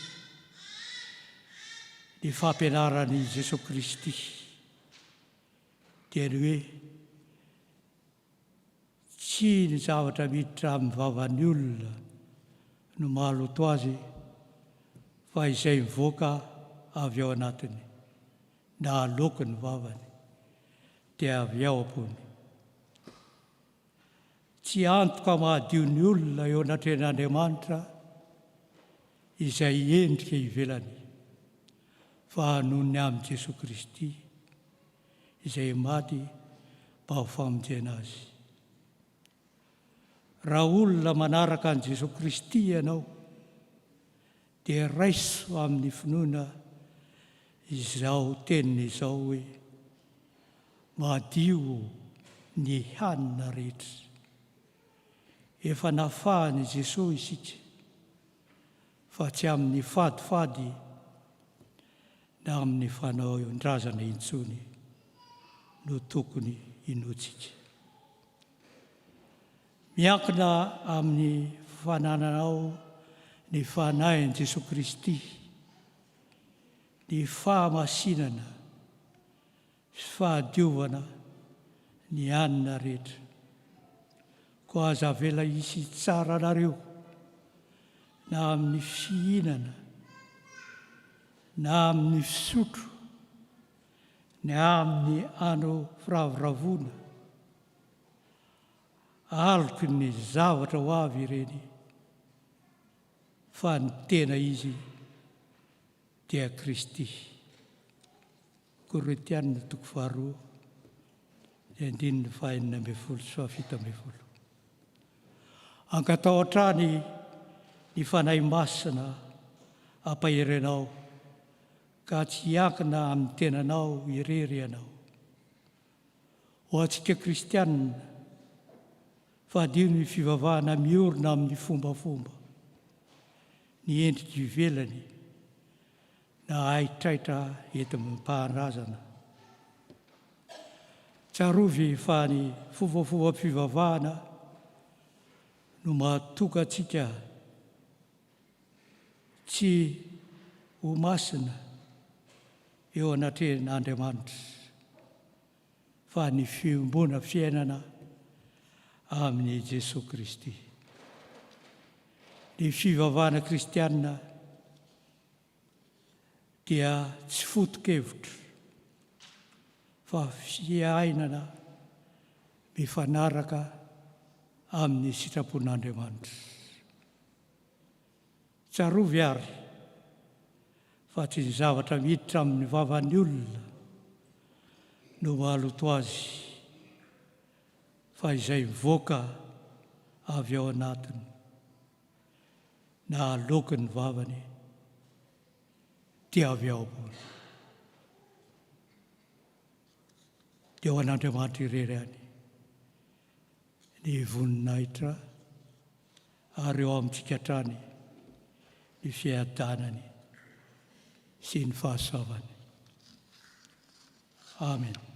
ny fampianaran'i Jesosy Kristy dia ny hoe tsy ny zavatra miditra amin'ny vavan'ny olona no mahaloto azy, fa izay mivoaka avy ao anatiny, na aloky ny vavany dia avy ao am-pony. Tsy antoka mahadio ny olona eo anatren'Andriamanitra izay endrika ivelany, fa noho ny amin'i Jesosy Kristy izay maty mba ho famonjena azy. Raha olona manaraka an'i Jesosy Kristy ianao, dia raiso amin'ny finoana izao teniny izao hoe madio ny hanina rehetra. Efa nafahany Jesosy isika, fa tsy amin'ny fadifady na amin'ny fanaondrazana intsony no tokony inoantsika. Miankina amin'ny fanananao ny fanahin'i Jesosy Kristy, ny fahamasinana sy fahadiovana ny hanina rehetra. Koa aza vela hisy tsara anareo na amin'ny fihinana, na amin'ny fisotro, na amin'ny ano firavoravona, aloky ny zavatra ho avy ireny, fa ny tena izy dia Kristy. Korinthianina 2:9-17. Ankatao hatrany ny fanahy masina ampaherenao, ka tsy hiankina amin'ny tenanao irery ianao. Ho antsika kristianina, fadio ny fivavahana miorina amin'ny fombafomba, ny endrika ivelany na haitraitra enti-paharazana. Tsarovy fa ny fombafomba fivavahana no mahatoka antsika tsy ho masina eo anatren'Andriamanitra, fa ny fiombona fiainana amin'ny Jesosy Kristy. Ny fivavahana kristianina dia tsy foto-kevitra, fa fiainana mifanaraka amin'ny sitrapon'Andriamanitra. Tsarovy ary fa tsy ny zavatra miditra amin'ny vavan'ny olona no mahaloto azy, fa izay mivoaka avy ao anatiny, na aloky ny vavany dia avy ao ambony. Dia ho an'Andriamanitra irery any ny voninahitra ary eo amintsika hatrany ny fiadanany sy ny fahasoavany. Amen.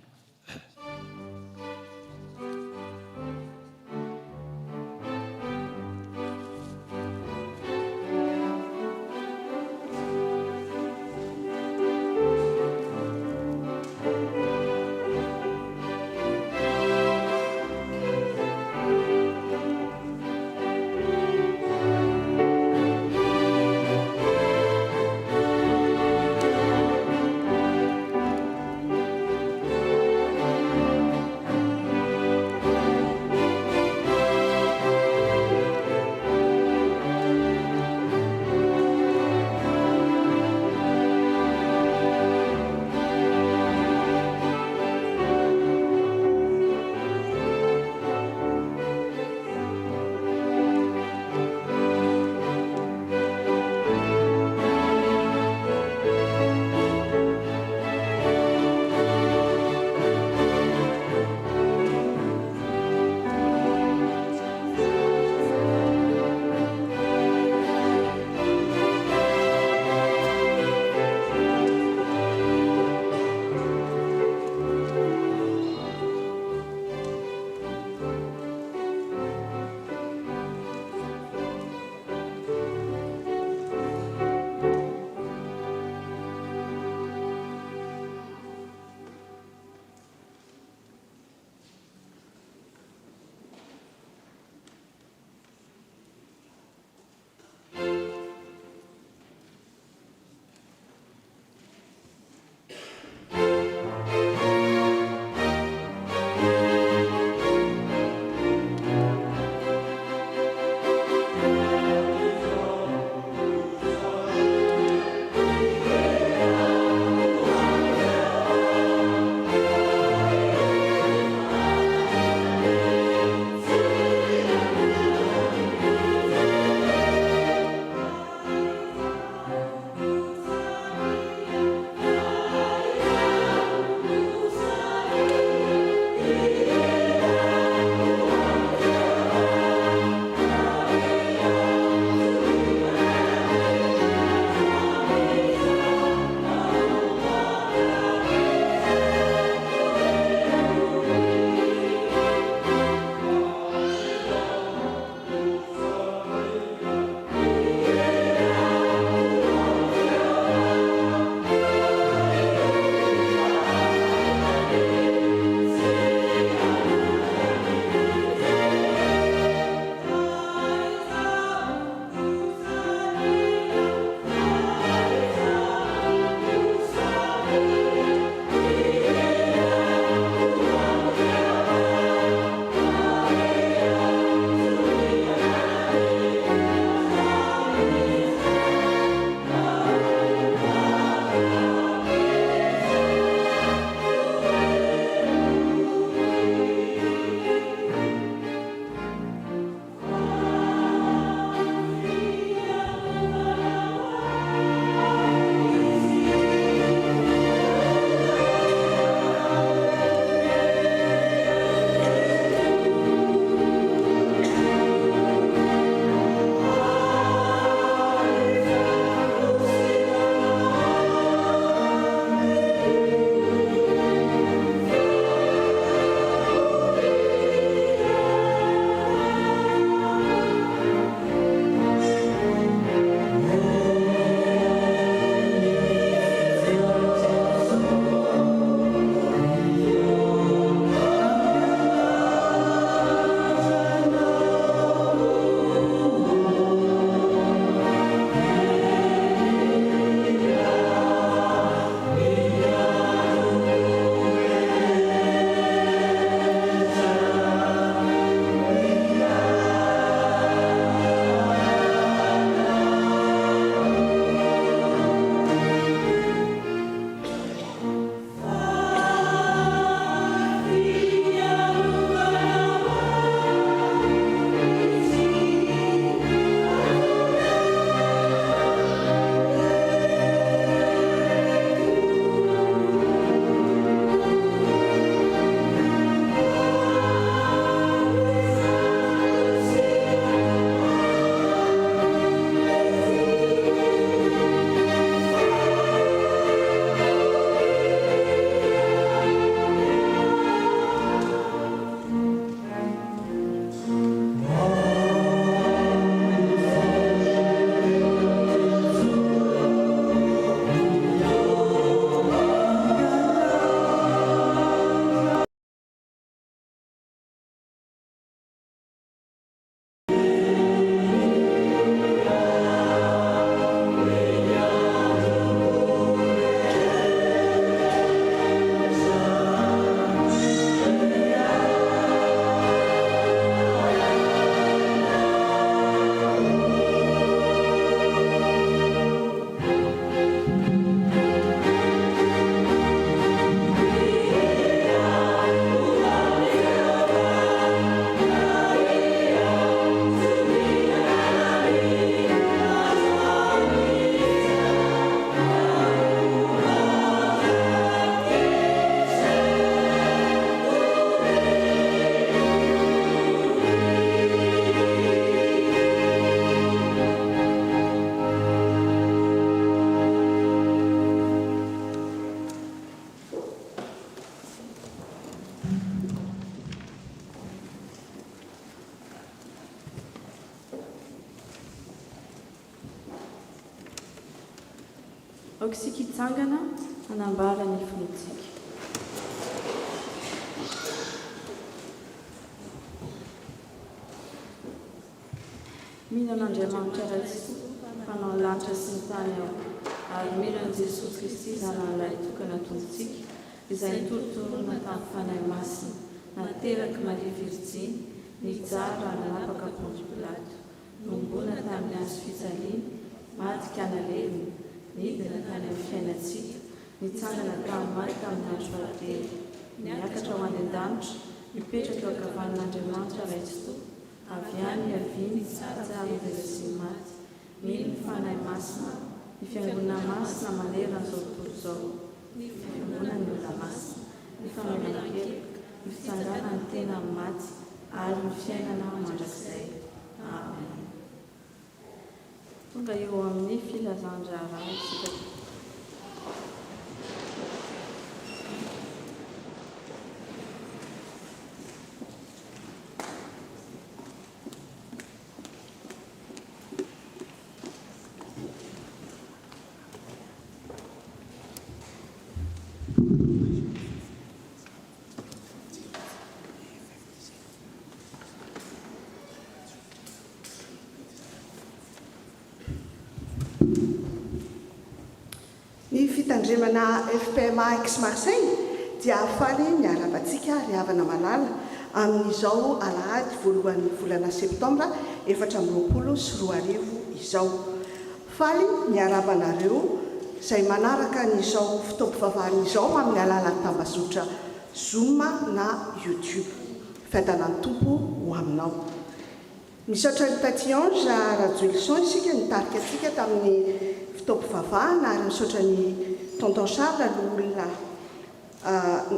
aokisika hitsangana hanambara ny fontsika. Minan'Andriamanitra ratsy mpanao lanitra sy ny tany ao, ary minan Jesosy Kristy zanan'ilay tokana tontsika, izay nitorotorona tamin'ny fanahy masina, nateraky Maria Virjiny, nijara nanapaka Pontsy Pilato, nombona tamin'ny hazo fijaliana, maty kanalevina, nidina tany amin'ny fiainatsika, nitsangana tamin'ny maty tamin'ny andro fahatelo, niakatra ho any an-danitra, mipetraka eo ankavan'Andriamanitra raitsy toa, avy any miaviny tsara ireo sy maty, mino ny fanahy masina, ny fiangonana masina manerana izao tontolo izao, ny fiangonana ny olona masina, ny famelan-keloka, ny fitsangana ny tena amin'ny maty, ary ny fiainana mandrakizay. Amen. Tonga eo amin'ny filazan-draharaha isika. Ny fitandremana FPMA X Marseille dia afaly miarabantsika ry havana malala amin'izao alahady voalohan'ny volana septambra 2024 izao. Faly miarabanareo izay manaraka n'izao fitaovam-pivavahana izao amin'ny alalan'ny tambazotra Zoom na YouTube. Fentanan'ny tompo ho aminao. Misaotra ny Tatiange Radjoelson isika nitarika antsika tamin'ny fitaovam-pivavahana ary misaotra ny Tonton Charles olona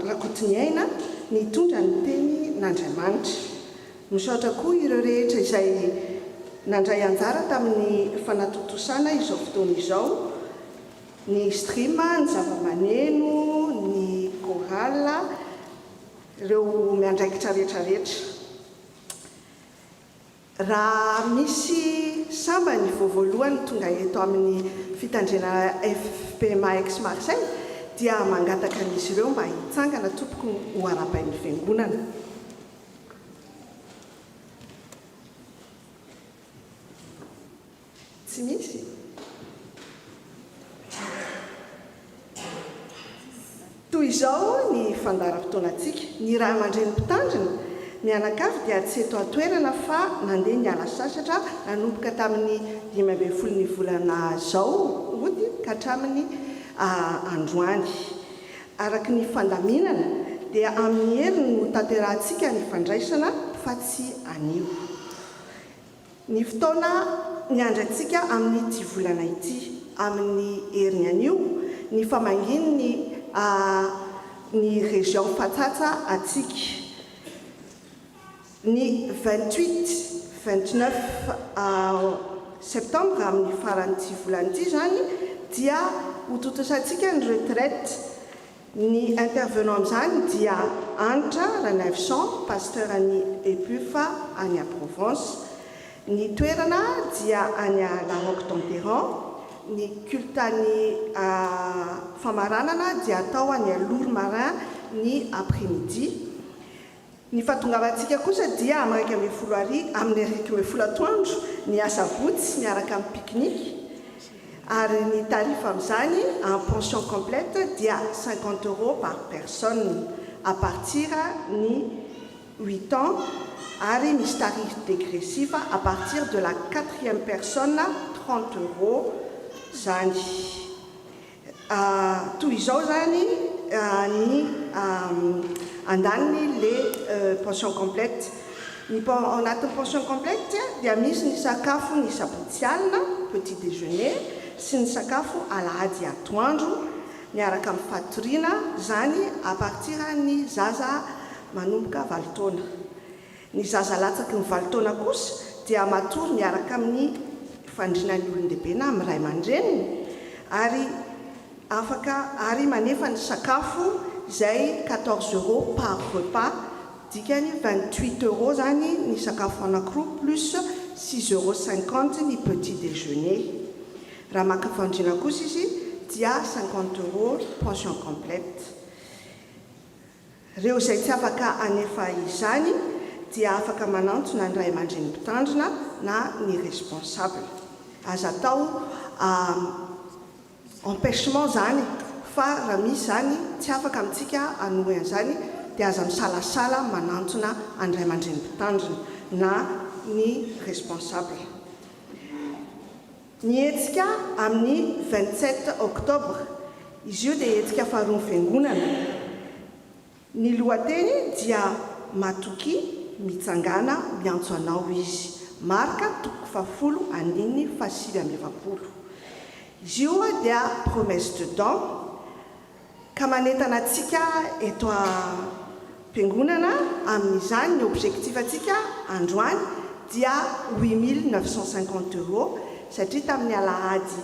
rakotiniaina nitondra ny teny n'Andriamanitra. Misaotra koa ireo rehetra izay nandray anjara tamin'ny fanatotosana izao fotoana izao, ny stream, ny zava-maneno, ny chorale, ireo miandraikitra rehetrarehetra. Raha misy samba ny voavoalohany tonga eto amin'ny fitandrena FPMA X Marseille dia mangataka an'izy ireo mba hitsangana tompoko ho arabain'ny fiangonana. Tsy misy. Toy izao ny fandaharam-potoanantsika, ny ray aman-dreny mpitandrina mianakavy dia tsy eto an-toerana fa nandeha niala sasatra nanomboka tamin'ny 15 volana zao ody ka hatramin'ny androany. Araky ny fandaminana dia amin'ny heriny no tanterahantsika ny fandraisana fa tsy anio. Ny fotoana niandratsika amin'ny ity volana ity amin'ny heriny anio ny famanginy ny région Fatsatsa atsika. Ny 28-29 septembre amin'ny faran'ity volan'ity zany dia hototosantsika ny retraite. Ny intervenant amin'izany dia Antra Ranevson, pasteur any Epufa any Provence. Ny toerana dia any La Roque d'Enterran. Ny culte any famaranana dia atao any Lourmarin ny après-midi. Ny fahatongavantsika kosa dia amin'ny 12 atoandro ny asabotsy miaraka amin'ny pique-nique. Ary ny tarifo amin'izany en pension complète dia 50 € par personne à partir ny 8 ans, ary misy tarif dégressif à partir de la 4e personne 30 € zany. Toy izao zany ny andaniny le pension complète. Ny anatin'ny pension complète dia misy ny sakafo ny sabotsy alina, petit déjeuner, sy ny sakafo alahady atoandro miaraka amin'ny fatoriana zany à partir ny zaza manomboka 20 taona. Ny zaza latsaky ny 20 taona kosa dia matory miaraka amin'ny fandrinan'ny olon-dehibe na amin'ny ray aman-dreniny ary manefa ny sakafo izay 14 € par repas, dikany 28 € zany ny sakafo anankiroa plus 6,50 € ny petit déjeuner. Raha maka fandriana kosa izy dia 50 € pension complète. Ireo izay tsy afaka anefa izany dia afaka manantona ny ray aman-dreny mpitandrina na ny responsable. Aza atao empêchement zany, fa raha misy zany tsy afaka amintsika anohy an'izany dia aza misalasala manantona ny ray aman-dreny mpitandrina na ny responsable. Ny hetsika amin'ny 27 octobre, izy io dia hetsika faharoa ny fiangonana. Ny lohateny dia matoky mitsangana miantso anao izy, marika 7/7/20. Izy io dia promesse de don ka manentana antsika eto am-piangonana amin'izany ny objectif antsika androany dia 8 950 € satria tamin'ny alahady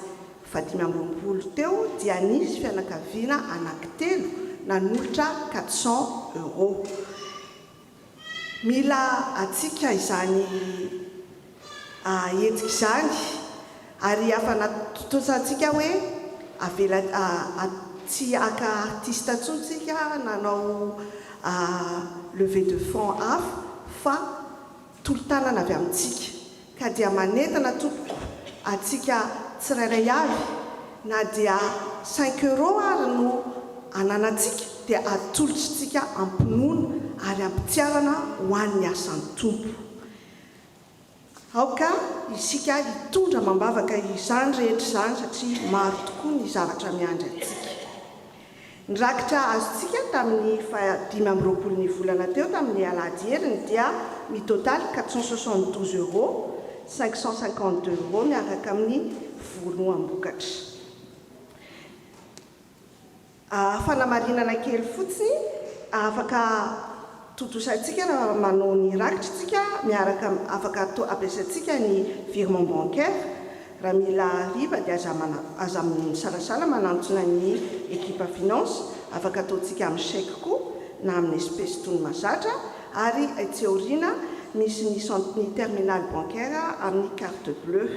5 teo dia nisy fianakaviana anankitelo nanolotra 400 €. Mila atsika izany hetsika izany ary afanatotosantsika hoe tsy aka artiste ntsontsika nanao levée de fonds hafa fa tolo-tanana avy amintsika ka dia manentana tompoko atsika tsirairay avy na dia 5 € ary no ananantsika dia atolotritsika ampinono ary ampitiavana ho an'ny asan'ny tompo. Aoka isika hitondra mambavaka izany rehetra izany satria maro tokoa ny zavatra miandry antsika. Nirakitra azontsika tamin'ny 5 volana teo tamin'ny alahady heriny dia mitotaly 472 €, 552 € miaraka amin'ny voloam-bokatra. Fanamarinana kely fotsiny afaka totosantsika raha manao ny rakitrytsika miaraka afaka ampiasaintsika ny virement bancaire. Raha mila riba dia aza misalasala manantsona ny équipe finance, afaka ataontsika amin'ny chèque koa na amin'ny espèce toy ny mahazatra, ary etsy aoriana misy ny terminal bancaire amin'ny carte bleue.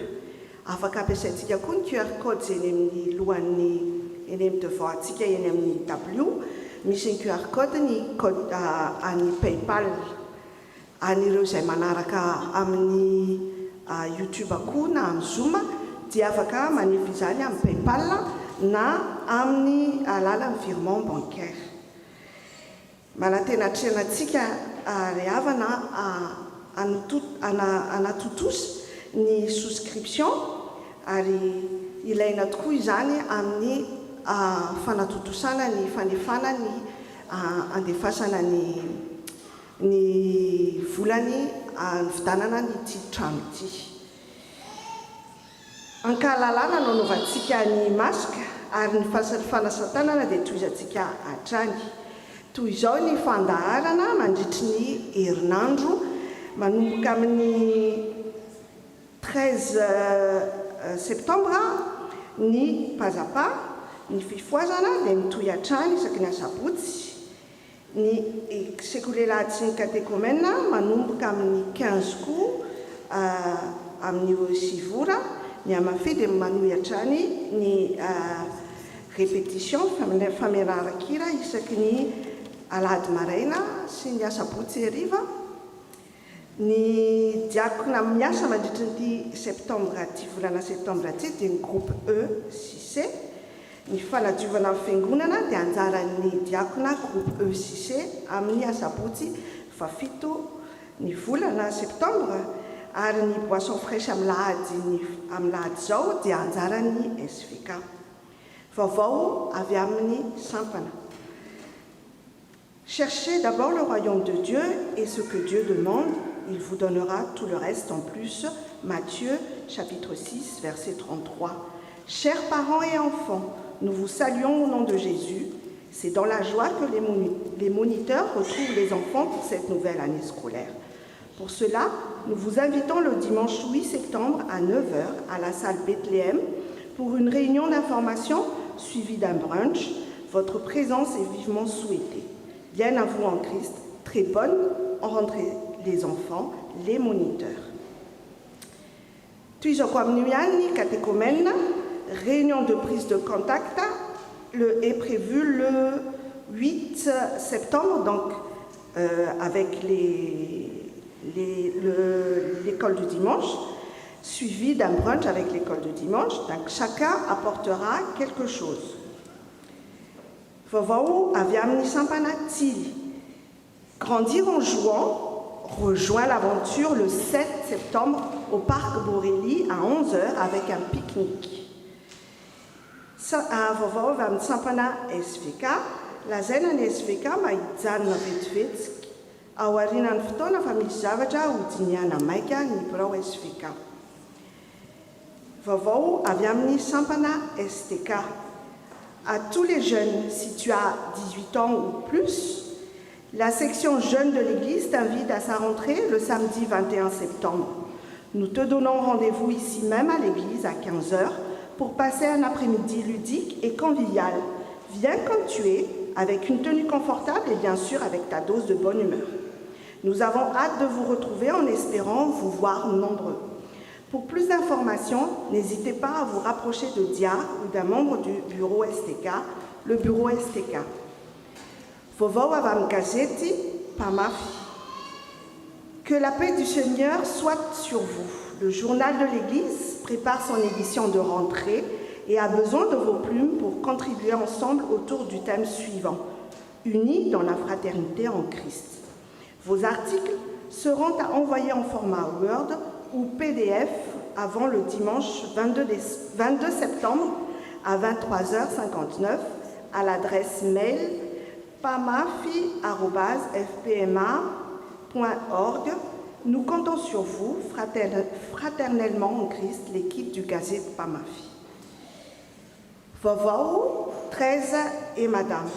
Afaka ampiasaintsika koa ny QR code zay eny amin'ny lohan'ny eny amin'ny devant antsika eny amin'ny tableau. Misy ny QR code ny code any PayPal. An'ireo izay manaraka amin'ny YouTube koa na amin'ny Zoom dia afaka manefy izany amin'ny PayPal na amin'ny alalan'ny virement bancaire. Manatenatrena antsika ry havana anatotosy ny souscription ary ilaina tokoa izany amin'ny fanatotosana ny fanefana ny andefasana ny volany vidanana ny ity trano ity. Ankahalalana nanaovantsika ny masque ary ny fanasan-tanana dia toizantsika hatrany. Toy izao ny fandaharana mandritry ny herinandro manomboka amin'ny 13 septembre ny pazapa, ny fifoazana dia mitohy hatrany isaky ny asabotsy. Ny sekolelat sy ny catéchomène manomboka amin'ny 15 koa amin'ny sivora. Ny amafy dia manohy hatrany ny répétition fameraran-kira isaky ny alahady maraina sy ny asabotsy hariva. Ny diakona miasa mandritry ny septembre ty volana septembre ty dia ny groupe E6C. Ny fanadiovana amin'ny fiangonana dia anjaran'ny diakona groupe E6C amin'ny asabotsy 7 ny volana septembre, ary ny boisson fraîche amin'ny lahady zao dia anjaran'ny SVK. Vaovao avy amin'ny sampana. Cherchez d'abord le royaume de Dieu et ce que Dieu demande, il vous donnera tout le reste en plus. Matthieu chapitre 6 verset 33. Chers parents et enfants, nous vous saluons au nom de Jésus. C'est dans la joie que les moniteurs retrouvent les enfants pour cette nouvelle année scolaire. Pour cela, nous vous invitons le dimanche 8 septembre à 9h à la salle Bethléem pour une réunion d'information suivie d'un brunch. Votre présence est vivement souhaitée. Bien à vous en Christ, très bonne rentrée les enfants, les moniteurs. Tuizo kwa mniani catéchomène réunion de prise de contact est prévue le 8 septembre, donc avec l'école du dimanche, suivi d'un brunch avec l'école du dimanche. Donc chacun apportera quelque chose. Vovao aviamni sampanati. Grandir en jouant rejoint l'aventure le 7 septembre au parc Borelli à 11h avec un pique-nique. Vovao va sampana SVK, la zena ny SVK mahijanona vetivetsika ao aorian'ny fotoana fa misy zavatra hodiniana maika ny birao SVK. Vovao avy amin'ny sampana STK. À tous les jeunes, si tu as 18 ans ou plus, la section jeunes de l'Église t'invite à sa rentrée le samedi 21 septembre. Nous te donnons rendez-vous ici même à l'Église à 15h pour passer un après-midi ludique et convivial. Viens comme tu es, avec une tenue confortable et bien sûr avec ta dose de bonne humeur. Nous avons hâte de vous retrouver en espérant vous voir nombreux. Pour plus d'informations, n'hésitez pas à vous rapprocher de Dia ou d'un membre du bureau STK, le bureau STK. Vovao avam gazeti pamafi. Que la paix du Seigneur soit sur vous. Le journal de l'Église prépare son édition de rentrée et a besoin de vos plumes pour contribuer ensemble autour du thème suivant, unis dans la fraternité en Christ. Vos articles seront à envoyer en format Word ou PDF avant le dimanche 22 septembre à 23h59 à l'adresse mail pamafi@fpma.org. Nous comptons sur vous, fraternellement en Christ, l'équipe du Gazette Pamafi. Vovao, 13 et Madame.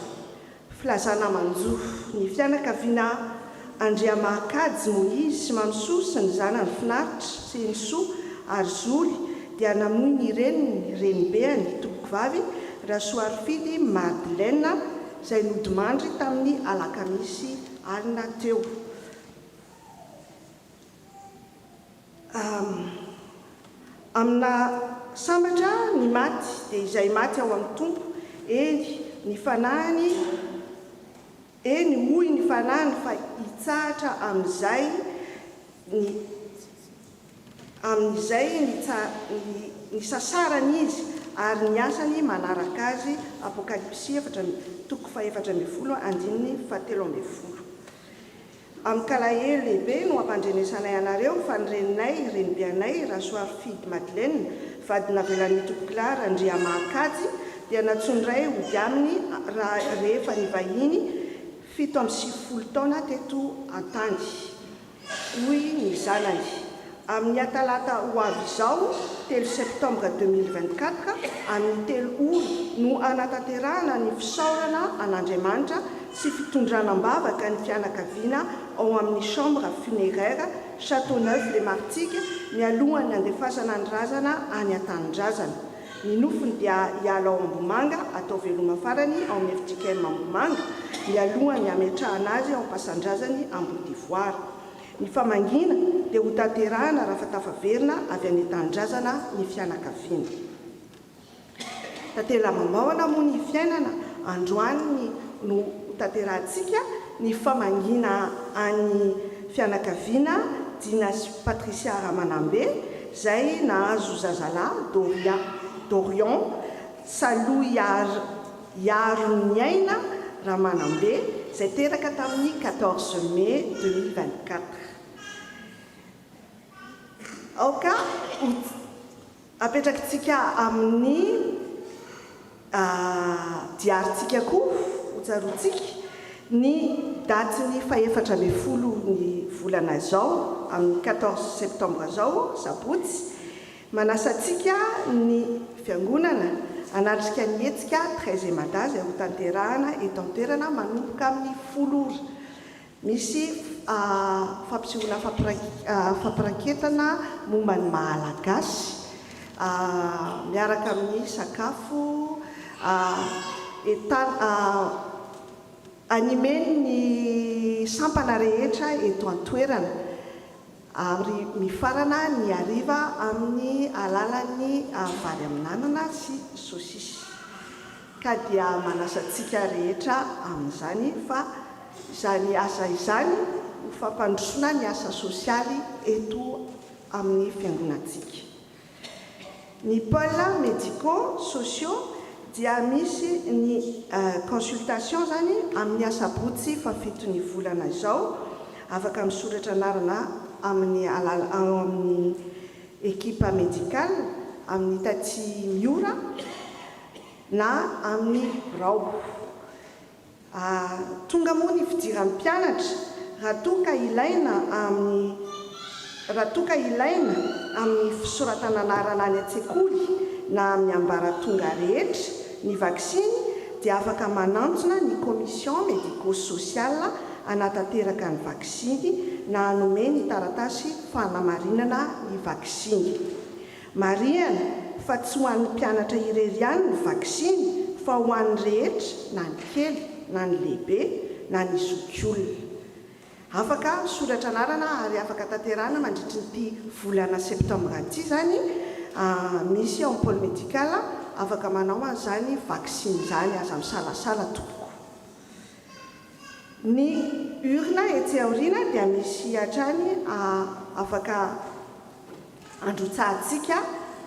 Flazana Manzou, ni fianakaviana Andriamakajy Moïse Mamsou sy ny zanany finaritra sy ny soa ary zoly dia namoy ny renibe ny tompoko-vavy Rasoarifidy Madeleine izay nodimandry tamin'ny alakamisy alina teo. Amina sambatra ny maty dia izay maty ao amin'ny tompo eny ny fanahiny eny hoy ny fanahiny fa hitsahatra amin'izay ny sasarany izy ary ny asany manaraka azy. Apokalipsy 4:7-10. Amin'ny kalahelo lehibe no ampandrenesanay anareo fa ny reninay renibeanay Rasoarifidy Madeleine vadina velan'ny tompokilary Andriamakajy dia natsondray hody aminy rehefa nivahiny 7 taona teto an-tany. Hoy ny zanany. Amin'ny atalata ho avy izao 3 septembre 2024 amin'ny 3 ora no anatanterahana ny fisaorana an'Andriamanitra sy fitondranam-bavaka ny fianakaviana ao amin'ny chambre funéraire Châteauneuf-les-Martigues mialohan'ny andefasana ny razana any an-tanindrazana. Ny nofony dia hiala ao Ambomanga atao veloma farany ao amin'ny FJKM Ambomanga mialohan'ny ametrahana azy ao Ampasan-drazany Ambodivoara. Ny famangina dia ho tanterahana raha fatafaverina avy any an-tanindrazana ny fianakaviana. Tantela mambahoana moa ny fiainana androany no tanterahantsika ny famangina any fianakaviana Dina sy Patricia Ramanambe izay nahazo zazalahy Dorian Salou Yaronyaina Ramanambe izay teraka tamin'ny 14 mai 2024. Aoka apetrakintsika amin'ny diarintsika koa hotsaroantsika ny daty ny 14 ny volana izao amin'ny 14 septembre izao sabotsy manasantsika ny fiangonana anatrika ny hetsika 13 mada izay ho tanterahana eto an-toerana manomboka amin'ny 10 ora. Misy fampisehoana fampiranketana momba ny Malagasy miaraka amin'ny sakafo animeny ny sampana rehetra eto an-toerana. ary mifarana ny ariva amin'ny alalan'ny vary amin'anana sy sosisy. Ka dia manasantsika rehetra amin'izany fa izany asa izany ho fampandrosoana ny asa sosialy eto amin'ny fiangonantsika. Ny pôle médicaux sociaux dia misy ny consultation zany amin'ny asabotsy fa 7 volana izao, afaka misoratra anarana amin'ny équipe médicale, amin'ny Taty Miora na amin'ny Rao. Tonga moa ny fidiran'ny mpianatra raha toa ka ilaina amin'ny fisoratana anarana any an-tsekoly na amin'ny ambaratonga rehetra ny vaksiny dia afaka manantsona ny commission médico-sociale anatanteraka ny vaksiny na hanome ny taratasy fanamarinana ny vaksiny. Marihana fa tsy ho an'ny mpianatra irery ihany ny vaksiny fa ho an'ny rehetra na ny kely na ny lehibe na ny zokiolona. Afaka soratra anarana ary afaka tanterana mandritry ny volana septambra ity zany misy en pôle médical afaka manao an'izany vaksiny zany aza misalasala tompoko. Ny urna etsy aoriana dia misy hatrany afaka androtsahantsika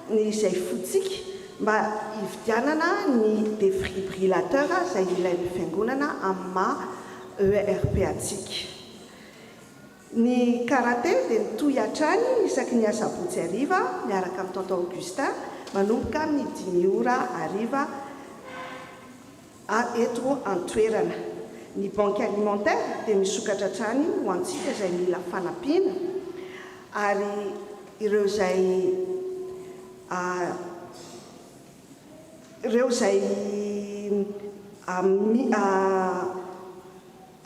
ny izay fotsika mba hividianana ny défibrillateur izay ilain'ny fiangonana amin'ny ERP atsika. Ny karaté dia mitohy hatrany isaky ny asabotsy hariva miaraka amin'ny tonton Augustin manomboka amin'ny 10 ora hariva eto an-toerana. Ny banque alimentaire dia misokatra hatrany ho antsika izay mila fanampiana ary ireo izay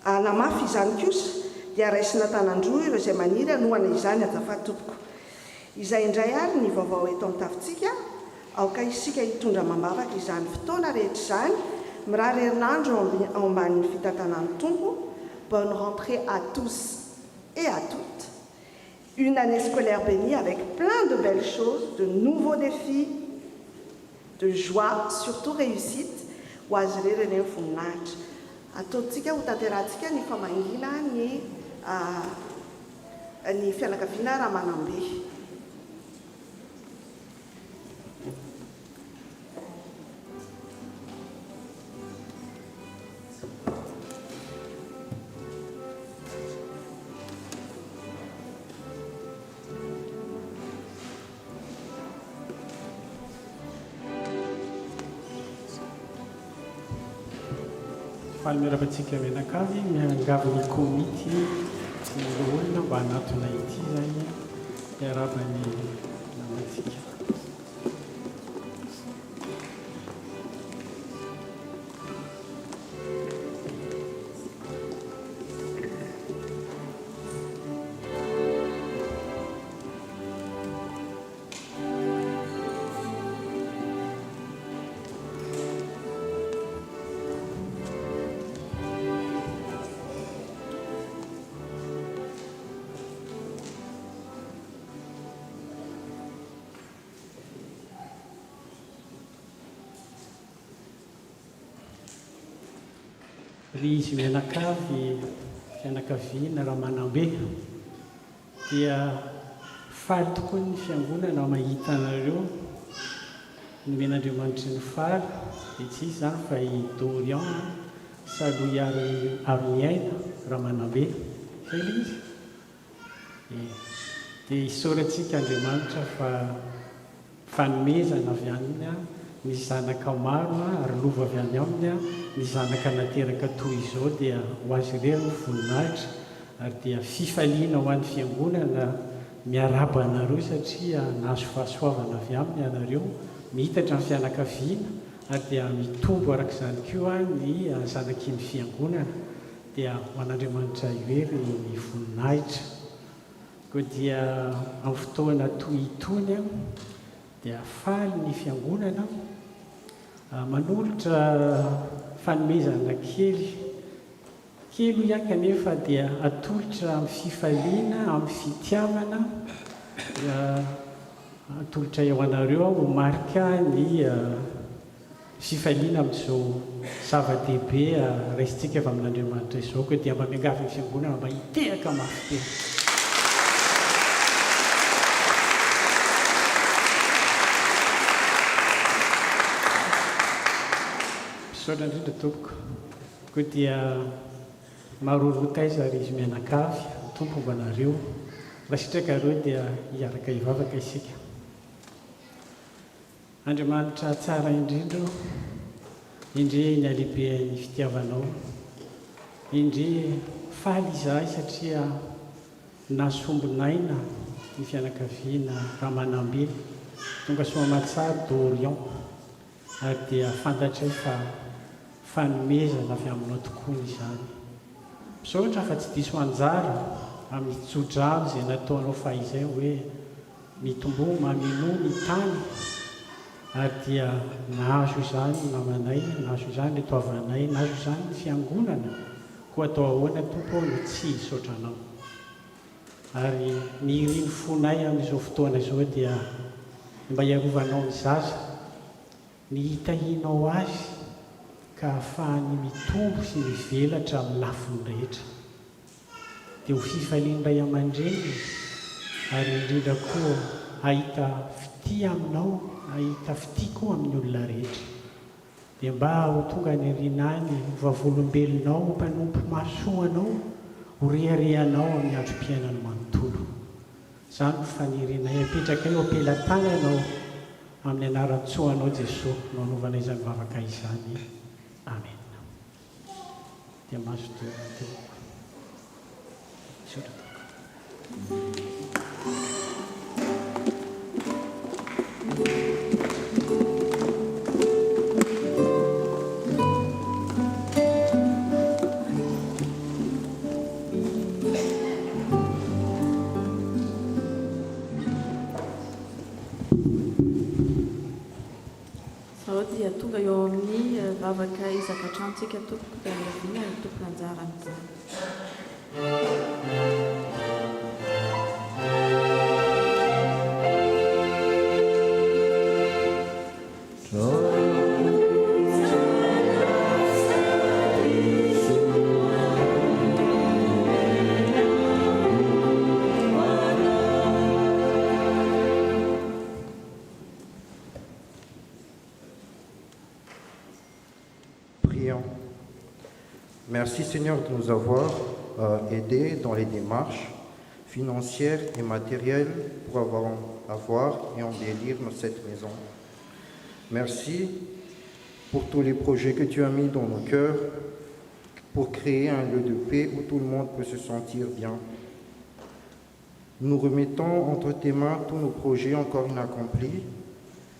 anamafy izany kosa dia raisina tanandroa ireo izay maniry anohana izany azafady tompoko. Izay indray ary ny vaovao eto amin'ny tafintsika aoka isika hitondra mambavaka izany fotoana rehetra izany. Mirary herinandro ao ambanin'ny fitantanan'ny tompo. Bonne rentrée à tous et à toutes. Une année scolaire bénie avec plein de belles choses, de nouveaux défis, de joie, surtout réussite. Ho azy rereny voninahitra. Ataontsika ho tanterahantsika ny famangina ny fianakaviana Ramanambe. Faly miaravantsika menakavy miangavy ny komity sy ny olona mba hanatona ity zany iarabany namantsika. Ry izy mianakavy fianakaviana Ramanambe dia faly tokoa ny fiangonana mahita anareo nomen'Andriamanitra ny faly dia tsy izy zany fa i Dorian Saloy Aroniaina Ramanambe zay le izy dia isaorantsika Andriamanitra fa fanomezana avy aminy ny zanaka maro ary lova avy any aminy ny zanaka nateraka toy izao dia ho azy ireo ny voninahitra ary dia fifaliana ho an'ny fiangonana miaraba anareo satria nahazo fahasoavana avy aminy anareo mihitatra ny fianakaviana ary dia mitombo arak'izany koa ny zanaky ny fiangonana dia ho an'Andriamanitra ihery ny voninahitra. Koa dia amin'ny fotoana toy itony dia faly ny fiangonana manolotra fanomezana kelo ihany kanefa dia atolotra amin'ny fifaliana amin'ny fitiavana atolotra eo anareo ho marika ny fifaliana amin'izao zava-dehibe raisitsika avy amin'Andriamanitra izao ko dia mba miangavy ny fiangonana mba hitehaka mafy tena. Misaotra indrindra tompoko ko dia marorotaiza ary izy mianakavy tompo mba nareo raha sitraka reo dia hiaraka hivavaka isika. Andriamanitra tsara indrindra indri ny alehibe ny fitiavanao, indri faly izahay satria nasombonaina ny fianakaviana Ramanambe tonga Soamatsary d'Orient ary dia fantatray fa fanomezana avy aminao tokoa izany. Misaotra fa tsy diso anjara amin'ny tsodrano izay nataonao fahizay hoe mitombo mamino ny tany ary dia nahazo izany namanay, nahazo izany ny toavanay, nahazo izany ny fiangonana ko atao ahoana tompo no tsy hisaotranao. Ary ny iriny fonay amin'izao fotoana izao dia mba hiarovanao ny zaza, ny hitahinao azy ka ahafahany mitombo sy mivelatra amin'ny lafiny rehetra. Dia ho fifaliany ray aman-dreny ary indrindra koa ahita fity aminao, ahita fity koa amin'ny olona rehetra. Dia mba ho tonga ny rinany ho vavolombelonao, ho mpanompo masoanao, ho reharehanao amin'ny androm-piainana manontolo. Izany no fanerenay apetraka eo ampelantananao amin'ny anaran-tsoanao Jesosy no anaovana izany vavaka izany. Amen. Dia mahazo teo. Dia tonga eo amin'ny vavaka izaka-trantsika tompoko dia miavina ny tompoko anjara amin'izany. Merci Seigneur de nous avoir aidés dans les démarches financières et matérielles pour avoir et embellir cette maison. Merci pour tous les projets que tu as mis dans nos cœurs pour créer un lieu de paix où tout le monde peut se sentir bien. Nous remettons entre tes mains tous nos projets encore inaccomplis,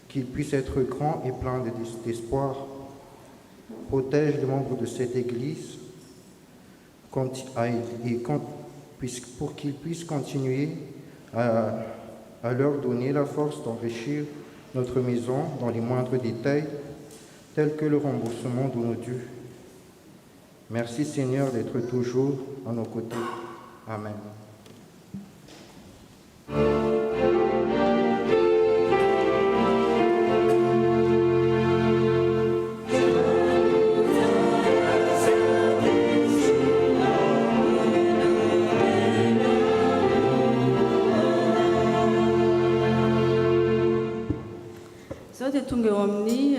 qu'ils puissent être grands et pleins d'espoir. Protège les membres de cette Église pour qu'ils puissent continuer à leur donner la force d'enrichir notre maison dans les moindres détails, tels que le remboursement de nos dus. Merci Seigneur d'être toujours à nos côtés. Amen. Dia tonga eo amin'ny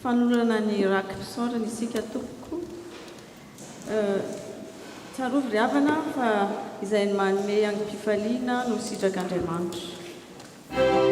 fanolana ny rakim-pisaorana isika tompoko. Tsarovy ry havana fa izay ny manome angam-pifaliana no sidrak'Andriamanitra. Amen.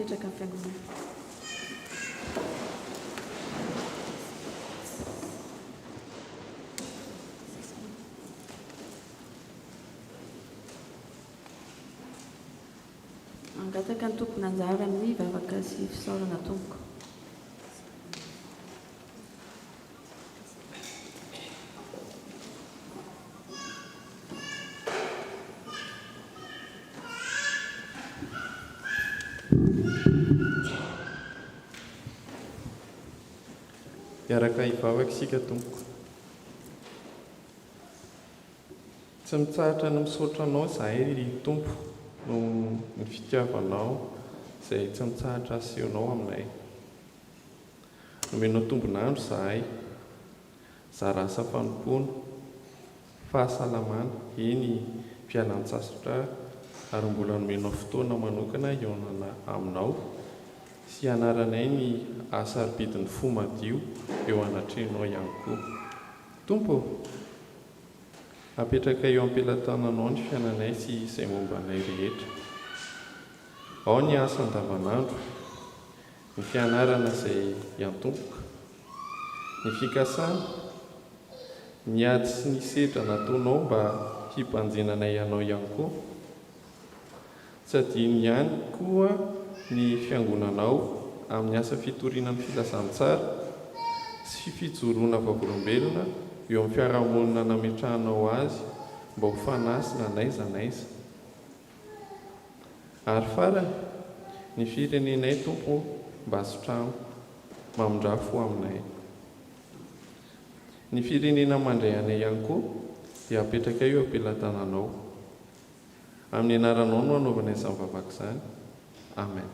mipetraka fiangonana. Angataka ny tompona anjara amin'ny vavaka sy fisaorana tompoko. Miaraka hivavaka isika tompoko. Tsy mitsahatra ny misaotra anao izahay tompo no ny fitiavanao izay tsy mitsahatra asehonao aminay. Nomenao tombonandro izahay, zara asa fanompoana, fahasalamana, eny fialan-tsasatra ary mbola nomenao fotoana manokana ionana aminao sy hanaranay ny asaribidin'ny fo madio eo anatrehanao ihany koa. Tompo, apetraka eo am-pelatananao ny fiainanay sy izay mombanay rehetra. Ao ny asa andavanandro, ny fianarana izay iantompoka, ny fikasana, ny ady sy ny sedra nataonao mba himpanjenanay ianao ihany koa. Tsy adino ihany koa ny fiangonanao amin'ny asa fitorianany filazantsara sy fijoroana vavolombelona eo amin'ny fiarahamonina nametrahanao azy mba ho fanasina n'aiza n'aiza. Ary farany, ny firenenay tompo mba asotramo mamondrafo aminay. Ny firenena mandray anay ihany koa dia apetraka eo am-pelatananao. Amin'ny anaranao no anaovana izany vavaka izany. Amen.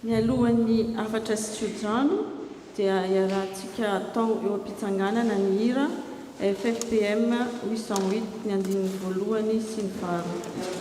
Ny alohan'ny afatra sy tsiodrano dia iarahantsika atao eo am-pitsanganana ny hira FFPM 808 ny andininy voalohany sy ny faharoa.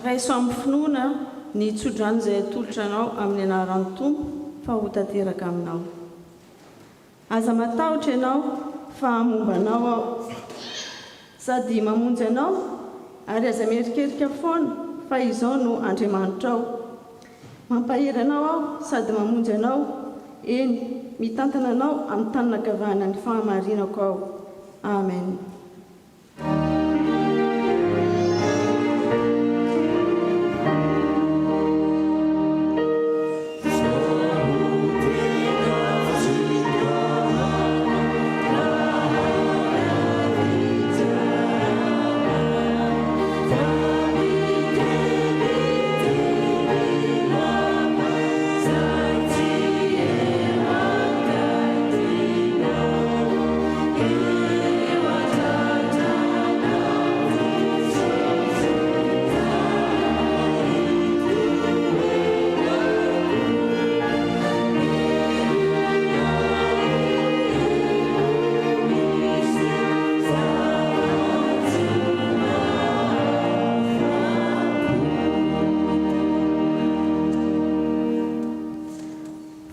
Raiso amin'ny finoana ny tsodrano izay atolotra anao amin'ny anaran'ny tompo fa ho tanteraka aminao. Aza matahotra ianao fa mombanao ao sady mamonjy anao ary aza mierikerika foana fa izao no Andriamanitra ao. Mampahery anao aho sady mamonjy anao, eny mitantana anao amin'ny tanana kavahana ny fahamarinako ao. Amen. Yeah.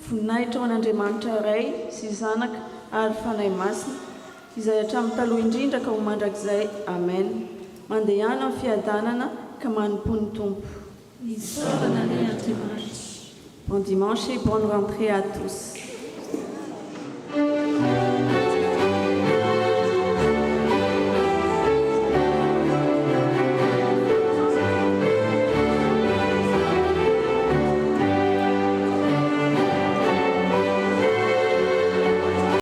voninahitra ho an'Andriamanitra iray sy zanaka ary fanahy masina izay hatramin'ny taloha indrindra ka ho mandrakizay. Amen. Mandehana amin'ny fiadanana ka manompony tompo. Bon dimanche et bonne rentrée à tous.